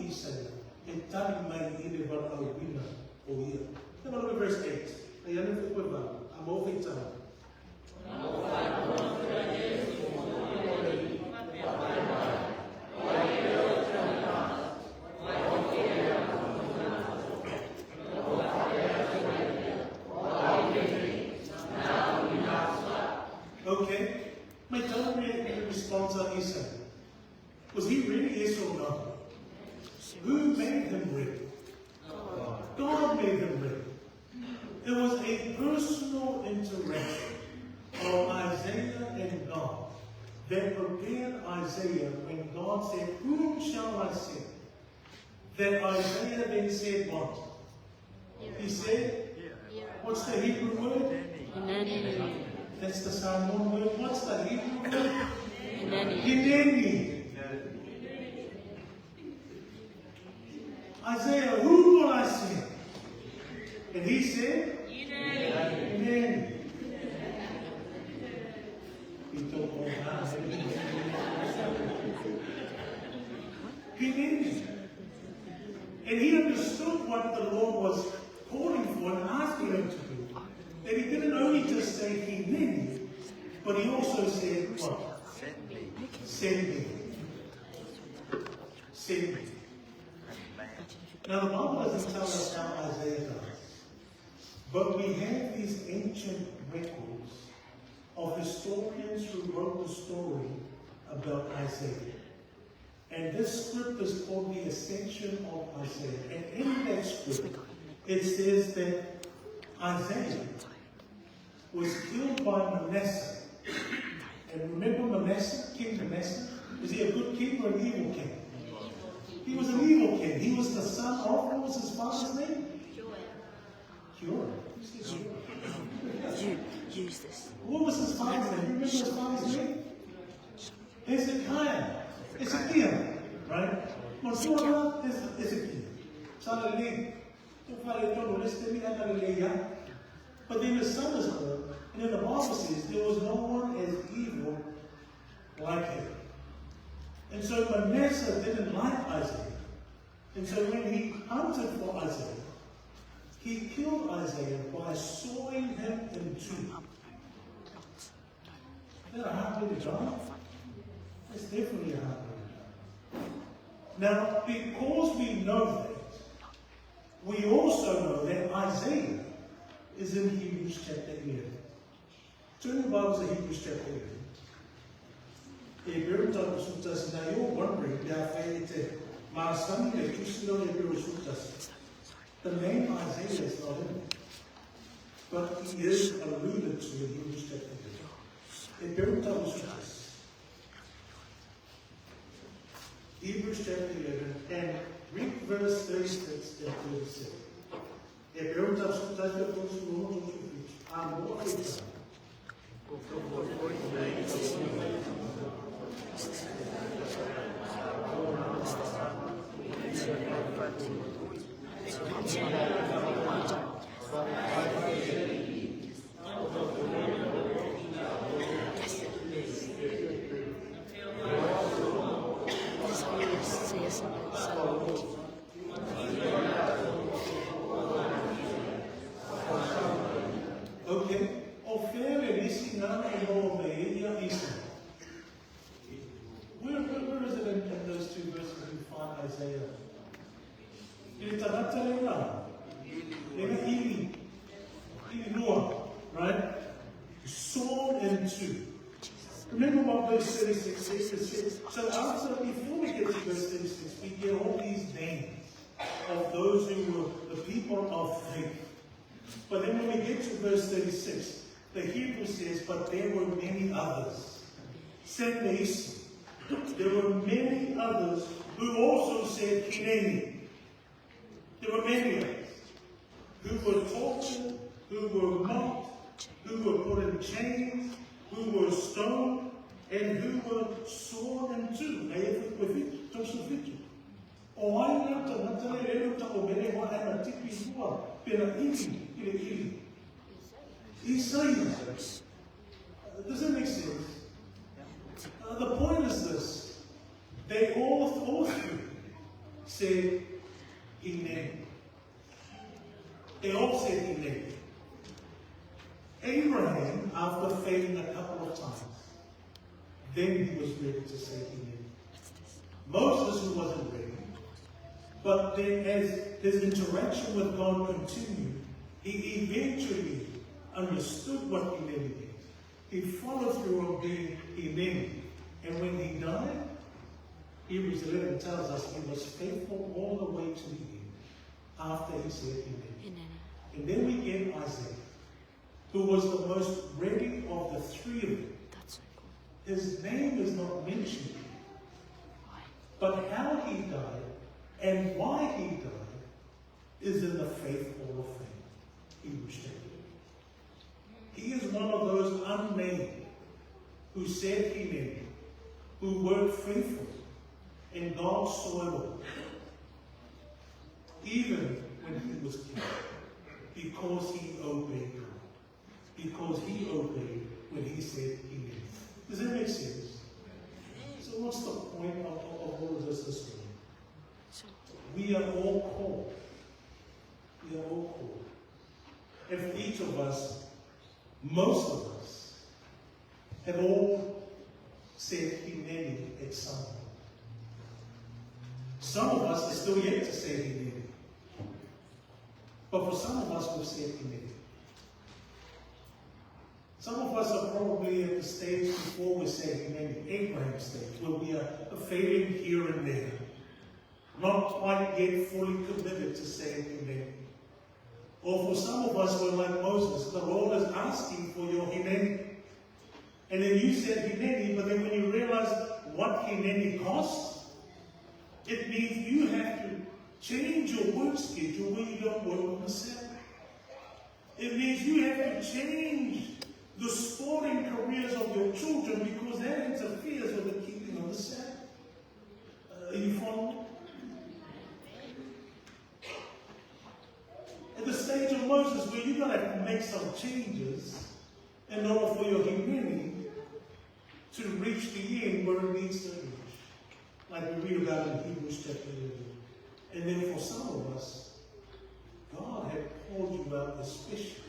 Isaia, e tani mai I le wala au wina o ia. Te wala me verse 8. Ai ane te koe wala. A mo whi tana. Okay. My tell response on Isaia. Was he really yes or no? Who made him ready? God made him ready. It was a personal interaction of Isaiah and God that prepared Isaiah when God said, whom shall I send? That Isaiah then said what? He said, what's the Hebrew word? That's the Psalm word. What's the Hebrew word? Hineni. Isaiah, who will I send? And he said, Hineni. He told all Hineni. And he understood what the Lord was calling for and asking him to do. That he didn't only just say Hineni, but he also said what? Send me. Send me. Now the Bible doesn't tell us how Isaiah does, but we have these ancient records of historians who wrote the story about Isaiah. And this script is called the Ascension of Isaiah. And in that script, it says that Isaiah was killed by Manasseh. And remember Manasseh, King Manasseh? Was he a good king or an evil king? He was an evil king. He was the son of, what was his father's name? Joram. Use this. What was his father's name? Remember his father's name? Hezekiah. Ezekiel, right? Monsura is Ezekiel. Salale. But then the son is born, and then the Bible says there was no one as evil like him. And so Manasseh didn't like Isaiah. And so when he hunted for Isaiah, he killed Isaiah by sawing him in two. Is that a hard way to die? It's definitely a hard way to die. Now, because we know that, we also know that Isaiah is in Hebrews chapter 11. Turn your Bibles to Hebrews chapter 11. Now you're wondering, the name Isaiah is not in it, but he is alluded to in Hebrews chapter 11. Hebrews chapter 11 and read verse 36 and 37. Okay. Where is it in those two verses we find Isaiah? Right? Sawn in two. Remember what verse 36 says? So after, before we get to verse 36, we get all these names of those who were the people of faith. But then when we get to verse 36, the Hebrew says, but there were many others. There were many others who also said Hineni. There were many others who were tortured, who were mocked, who were put in chains, who were stoned, and who were sawn in two. Does that make sense? The point is this. They all three said Hineni. They all said Hineni. Abraham, after failing a couple of times, then he was ready to say Hineni. Moses, who wasn't ready, but then as his interaction with God continued, he eventually understood what Hineni meant. He followed through on being Hineni. And when he died, Hebrews 11 tells us he was faithful all the way to the end after he said Hineni. And then we get Isaac, who was the most ready of the three of them. That's so cool. His name is not mentioned, but how he died and why he died is in the Faith Hall of Fame, Hebrews chapter. He is one of those unnamed who said Hineni, who worked faithfully, and God saw it all, even when he was killed, because he obeyed God. Because he obeyed when he said Hineni. Does that make sense? So what's the point of all of this morning? We are all called. We are all called. And for each of us, most of us, have all said Hineni at some point. Some of us are still yet to say Hineni. But for some of us, we've said Hineni. Some of us are probably at the stage before we say Hineni, Abraham's stage, where we are failing here and there. Not quite yet fully committed to saying Hineni. Or for some of us, we're like Moses, the Lord is asking for your Hineni. And then you said Hineni, but then when you realize what Hineni costs, it means you have to change your work schedule where you don't work on the Sabbath. It means you have to change the sporting careers of your children because that interferes with the keeping of the Sabbath. Are you following? At the stage of Moses where you're going to have to make some changes in order for your Hineni to reach the end where it needs to reach. Like we read about in Hebrews chapter 11. And then for some of us, God had called you out especially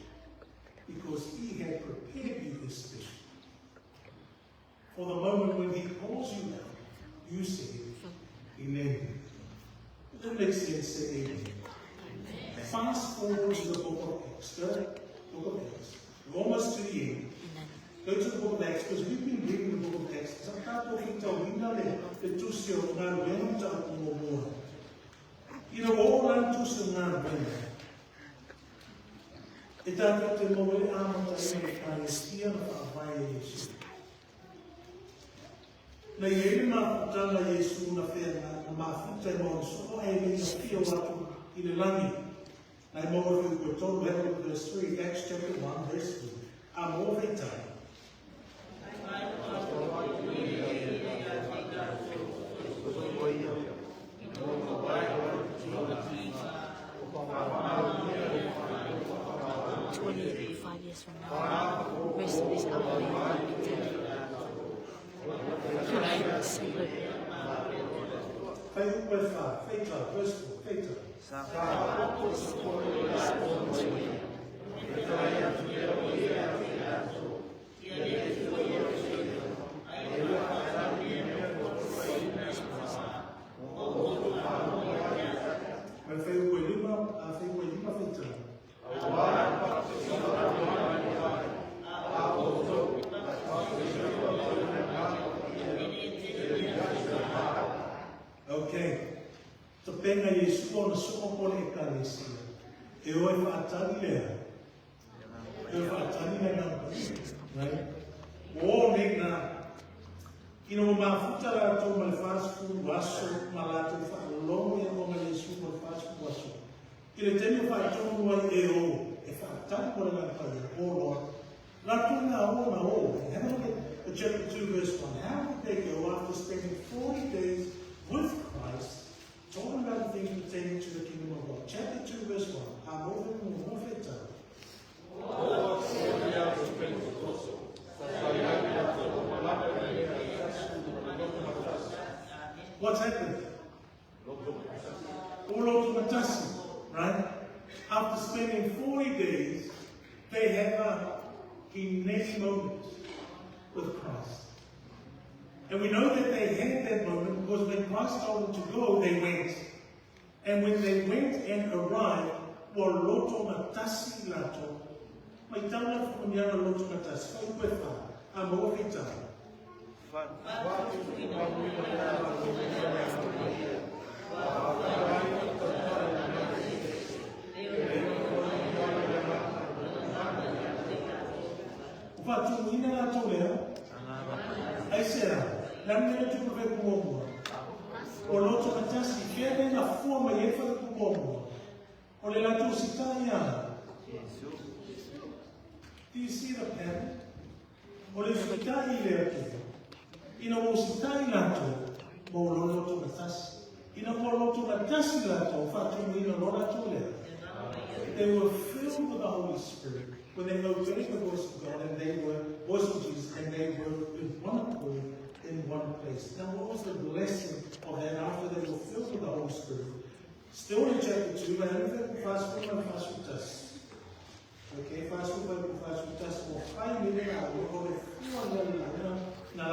because he had prepared you especially. For the moment when he calls you out, you say, Amen. That makes sense, say amen. Fast forward to the book of Acts. Go to the book of Acts. We're almost to the end. Go to the book of Acts because we've been reading the book of Acts. You know, all I'm to say now, it's that the moment I'm going to say, I see a violation. Na yeye makutana Yesu na fena na mafuta ya mwanzo aende sio watu ile langi na more of the told verse 3 Acts chapter 1 verse 2 I'm over time. Years from now, most of this outweigh Faith verse 5, faith verse 4, faith. Okay. So penga Yesu ona soko pole ekalesia. E oi whaatani lea. E oi whaatani lea namba. Right? O nena. Ino mafuta la to mal fast food waso malato fa longo ya konga Yesu mal fast food waso. Ile tenu fa to mo e o. E whaatani pole la pa ya o Lord. La tuna o na o. Have a look at chapter 2 verse 1. How did they go after spending 40 days with Christ, talking about the things pertaining to the kingdom of God? Chapter 2, verse 1. I'm over in the warfare time. What's happened? days, they have a next moment with Christ. And we know that they had that moment because when Christ told them to go, they went. And when they went and arrived, wa loto matasi lato. Mai tauna whakuniana loto matasi. Whai koe wha, a moa ki tauna. Whatu ina lato lea, ai sera, lamnera tuku ve kuomua. O loto matasi, kere na fua mai e whai kuomua. O le lato sitai ana. Do you see the pattern? O le sitai lea tuku. Ina o sitai lato, mo loto matasi. Ina o loto matasi lato, whatu ina lo lato lea. They were filled with the Holy Spirit when they obeyed the voice of God and they were voice of Jesus and they were in one accord in one place. Now what was the blessing of that after they were filled with the Holy Spirit? Still in chapter 2, and everything fast forward and fast with us. Okay, fast forward and fast with us. For 5 minutes now, we're going to feel na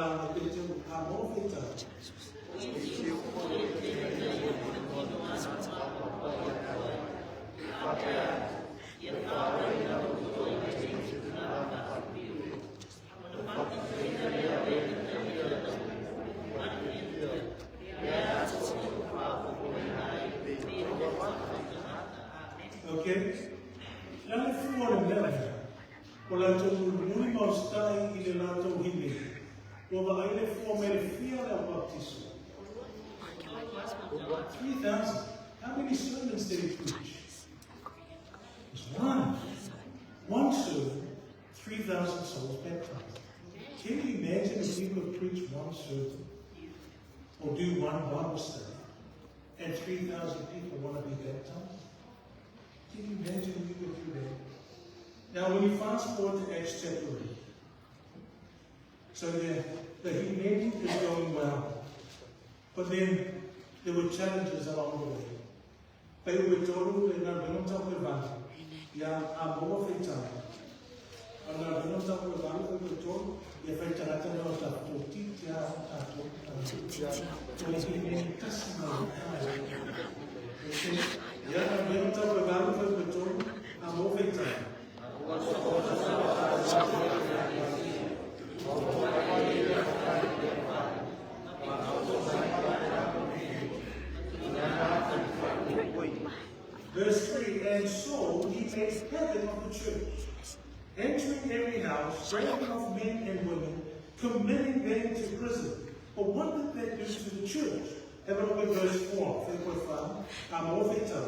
okay? Now if you want to know, o la tō muri mau stai I le la tō hine. O wa aile fua me le fia le baptiso. 3,000. How many sermons did he preach? Just one. One sermon, 3,000 souls baptized. Can you imagine if he would preach one sermon or do one Bible study and 3,000 people want to be baptized? Can you imagine if we would do that? Now, when you fast forward to Acts chapter 8, so the humanity is going well, but then there were challenges along the way. They were told that no, we don't talk about it. Yeah, I'm more free time. And no, we don't talk about it. We were told, if I tell you about it, to teach you how yeah, we don't talk about it. We were told, I'm more free time. Verse 3, and so he made heaven of the church, entering every house, breaking off men and women, committing them to prison. But what did that do to the church? Have a look at verse 4. I'm all victim.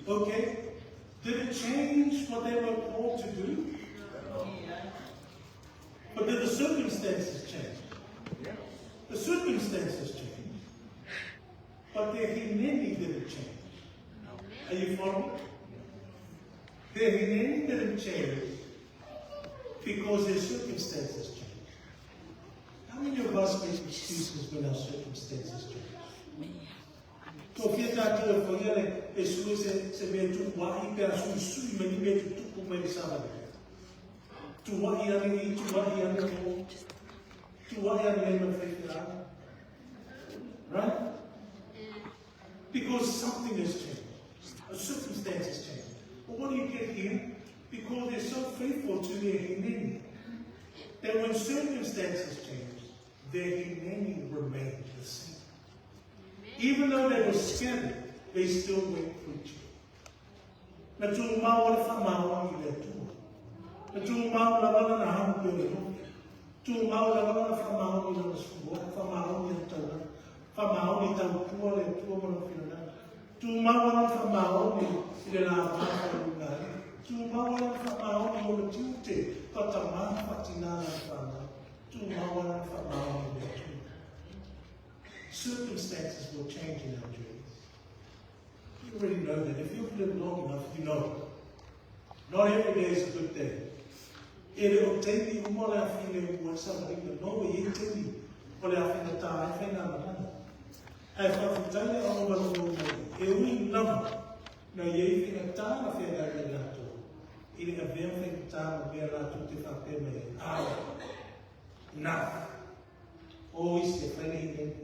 Okay, did it change what they were called to do? But did the circumstances change? The circumstances changed, but their humanity didn't change. Are you following? Their humanity didn't change because their circumstances changed. How many of us make excuses when our circumstances change? So if you're not doing for you, it's always a man to what he does, who sue many men to do many somebody. To what he only to what he only to what he only right? Because something has changed. A circumstance has changed. But what do you get here? Because they're so faithful to their humanity. That when circumstances change, their humanity remained the same. Even though they were scattered, they still went preaching. Na tu mau le whamau I le tua. Na tu mau la wala na hamu pe le hoki. Tu mau la wala na whamau I le sua, whamau I le tauna. Whamau I tau tua le tua mana whina. Tu mau la whamau I le la whamau I le. Tu mau la whamau I le tiute, patama patina la whamau. Tu mau la whamau I le tua. Circumstances will change in our journeys. You already know that. If you've lived long enough, you know. Not every day is a good day. Ele take the umole afine with somebody that no way you tell me. Ole afine ta afine na. Ai whawhitai a o wano mai. E ui nama. Na iei whina tāna whea gai rātou. Ili a vea whina tāna mea rātou te whapea mai. Awa. Nā. O isi e whaine i nene.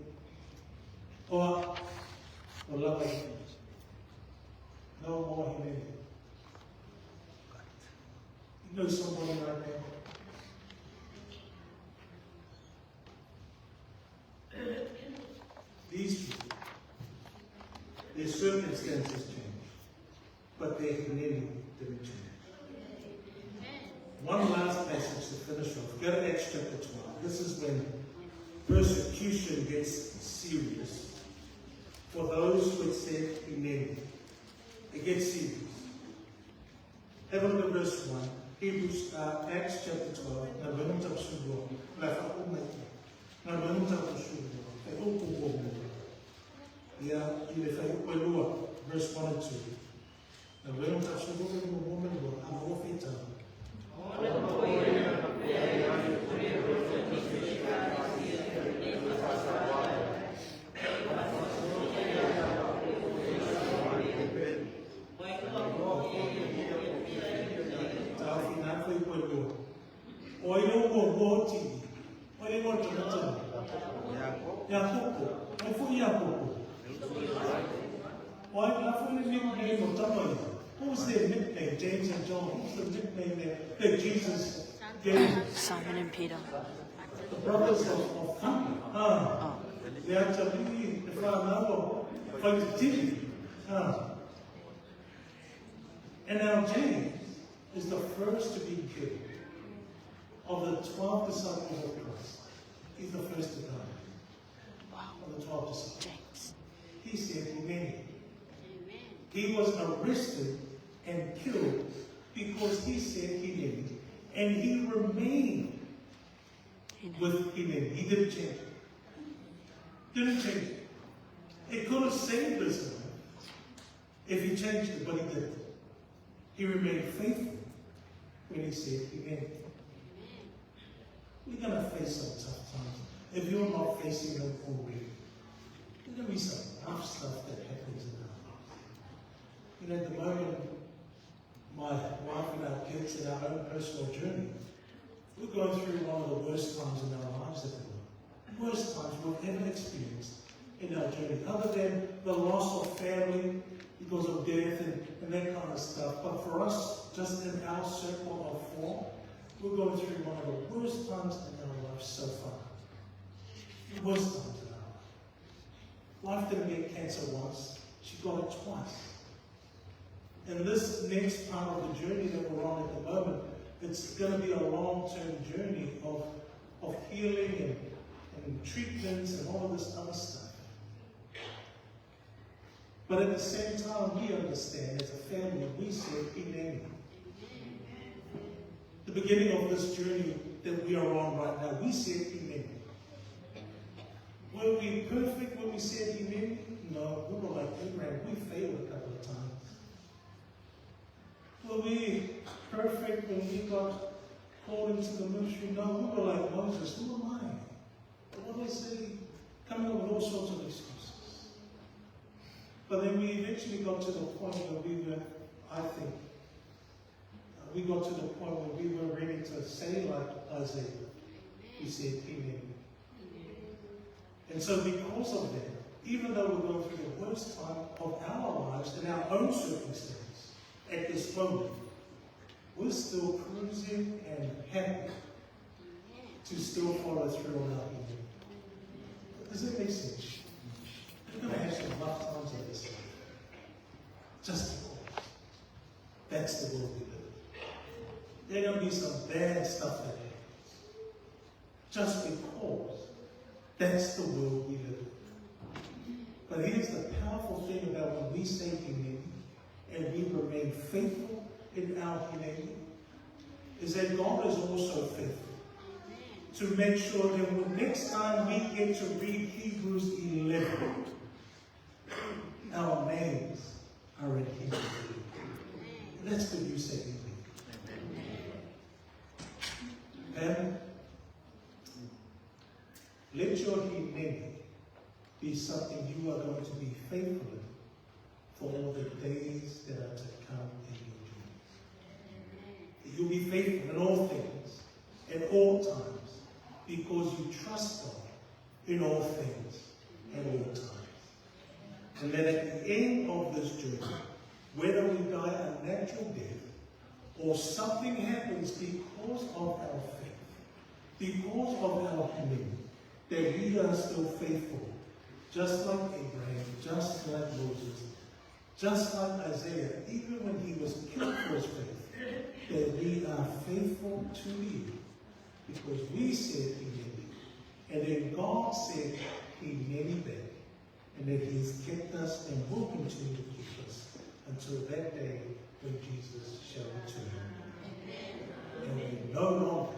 Oa. O lawa i nene. No more i nene. You know somebody right now? These people, their circumstances change, but their humanity didn't change. One last passage to finish off. Go to Acts chapter 12. This is when persecution gets serious. For those who had said humanity, it gets serious. Have a look at verse 1. Acts chapter 12. Na wenu tapu sugo. Na whakumete. Na wenu tapu sugo. E uku womu. Ia, I le whai upe lua. Verse 1 and 2. Na wenu tapu sugo e mu women lua. A mo whita. Oilo o goti, oilo o tata. Yakupo, o fu Yakupo. Why not the nickname of Tamai? What was their nickname? James and John. What was the nickname that Jesus gave? Simon and Peter. The brothers of Family. They had to be the father of the And now James is the first to be killed. Of the 12 disciples of Christ, he's the first to die. Wow. Of the 12 disciples. James. He said amen. He was arrested and killed because he said amen. And he remained with amen. He didn't change it. Didn't change it. It could have saved his life if he changed it, but he didn't. He remained faithful when he said amen. We're going to face some tough times. If you're not facing them already, there's going to be some rough stuff that happens in our lives. You know, at the moment, my wife and our kids in our own personal journey, we're going through one of the worst times in our lives at the moment. Worst times we've ever experienced in our journey, other than the loss of family because of death and that kind of stuff. But for us, just in our circle of four, we're going through one of the worst times in our lives so far. The worst times in our life. Wife didn't get cancer once, she got it twice. And this next part of the journey that we're on at the moment, it's going to be a long-term journey of healing and treatments and all of this other stuff. But at the same time, we understand as a family, we say amen. The beginning of this journey that we are on right now, we said amen. Were we perfect when we said amen? No, we were like Abraham. We failed a couple of times. Were we perfect when we got called into the ministry? No, we were like Moses. Who am I? What do I say? Coming up with all sorts of excuses. But then we eventually got to the point where we were, I think, we got to the point where we were ready to say like Isaiah. We said amen. And so because of that, even though we're going through the worst time of our lives in our own circumstances at this moment, we're still cruising and happy to still follow through on our amen. Does that make sense? We're going to have some rough times at this time. Just because. That's the world we live in. There are going to be some bad stuff that happens. Just because. That's the world we live in. But here's the powerful thing about when we say humanity and we remain faithful in our humanity, is that God is also faithful to make sure that when next time we get to read Hebrews 11, our names are in Hebrews 11. And that's good you say amen. And let your humanity be something you are going to be faithful in for all the days that are to come in your journey. That you'll be faithful in all things, at all times, because you trust God in all things, at all times. And that at the end of this journey, whether we die a natural death or something happens because of our faith, because of our humility, that we are still faithful, just like Abraham, just like Moses, just like Isaiah, even when he was killed for his faith, that we are faithful to you, because we said he made it, and then God said he made it back, and that he's kept us and will continue to keep us until that day when Jesus shall return. And we no longer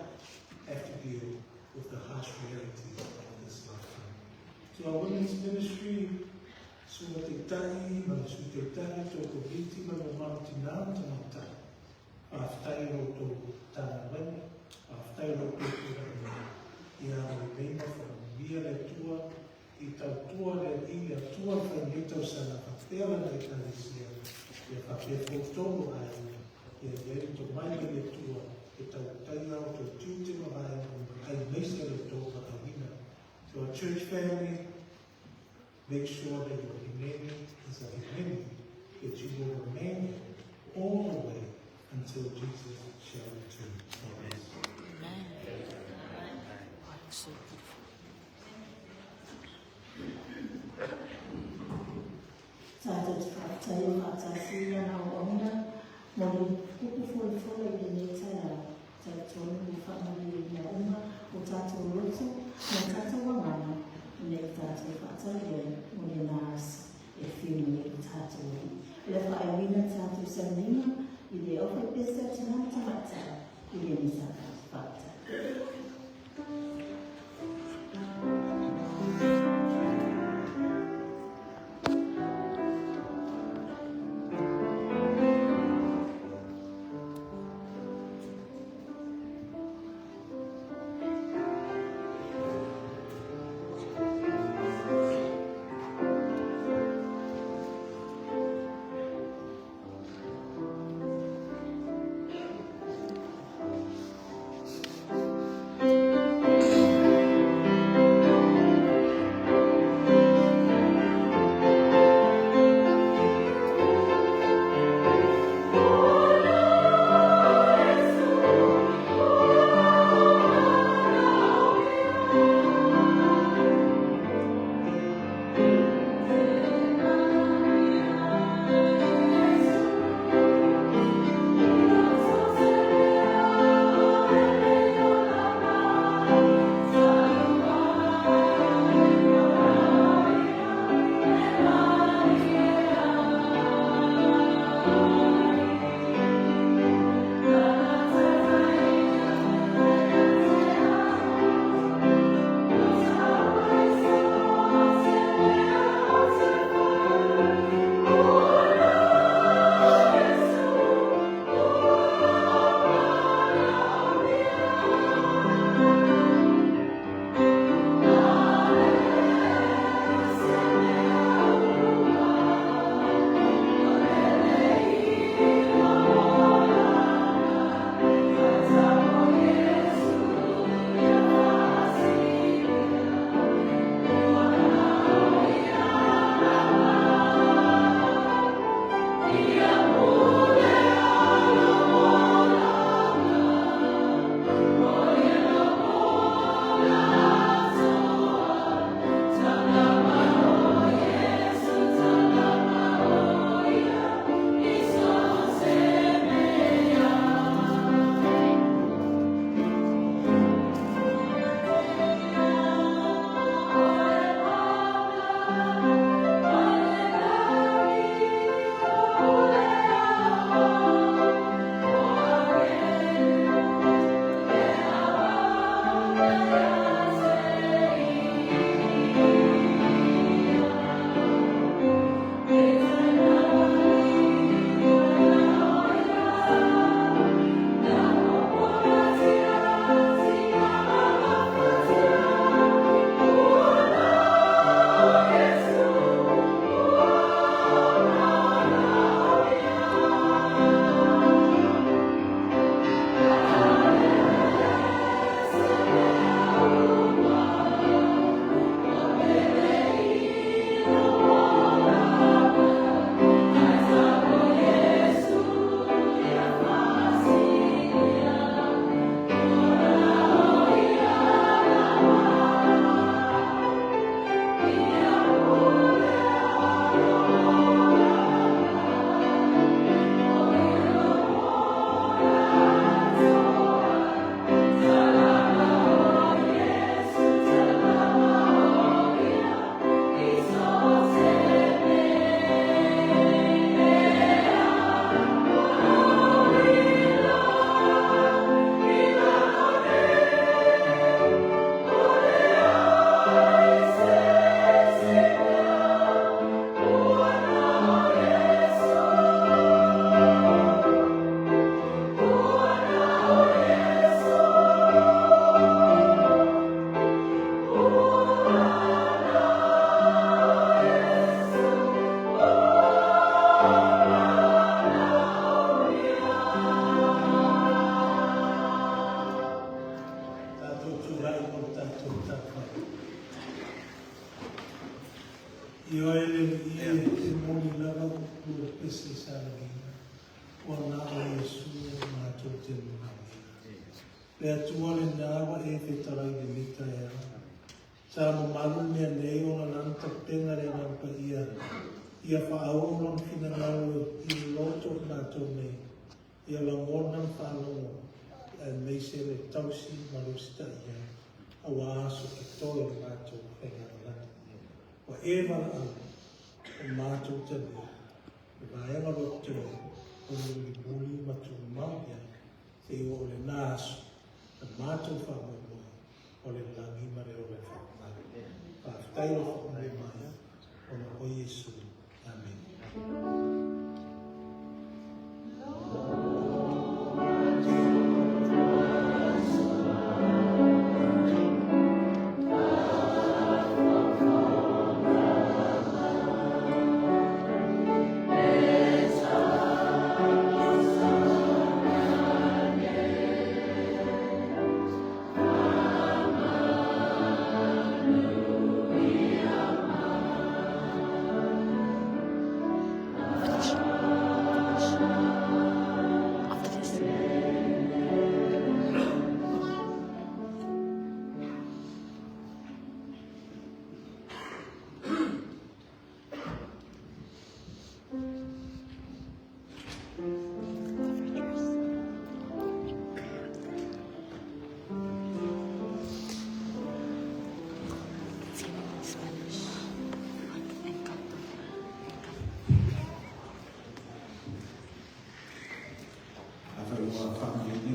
have to deal with the harsh realities of this lifetime. So our women's ministry, sua te tahi, mana su te tahi tōku iti mana mauti nā tamata. Whaftai ro tōku tāna wene, whaftai ro tōku rana. Ia o reina whanamia le tua, I tau tua le I a tua whanetau sana whapela le tānesia. Ia whapea whotomo ai, ia ieri tō mai le tua, e tau tainao tō tūtino ai, ai meisa le tōka awina. So our church family, make sure that your humanity is a humanity that you will remain all the way until Jesus shall return for us. Amen. So beautiful. Tātou te whakatau o whakatau na o ona, mo le kupu fwoi i le taia, tātou o whamari i na uma, o tātou roto, mo tātou wangana, ne tātou whakatau e, mo le nāras e whiuni i tātou i. Le whaewina tātou sanina, i le ofa pesa tina tamata, i le nisaka whakatau. Io ele e moni lava o pesi sarina. O na o Yesu ma to te ma. Pe tua le nawa e te tarai de mita e. Sa mo malu me nei o na lanta penga le na pa ia. Ia fa au non fina ngau I loto na to nei. Ia la ngona fa lo e mei se le tausi malu sta ia. Awa aso ke toi na to penga na. Wa e mala au. O mātou te mea, e mai anga roto o ni muli matu maia, te o le nāsu, e mātou whamoa, o le langi mare o le whakamare. Whaftai o whakamare mai, o na o Yesu. Amen.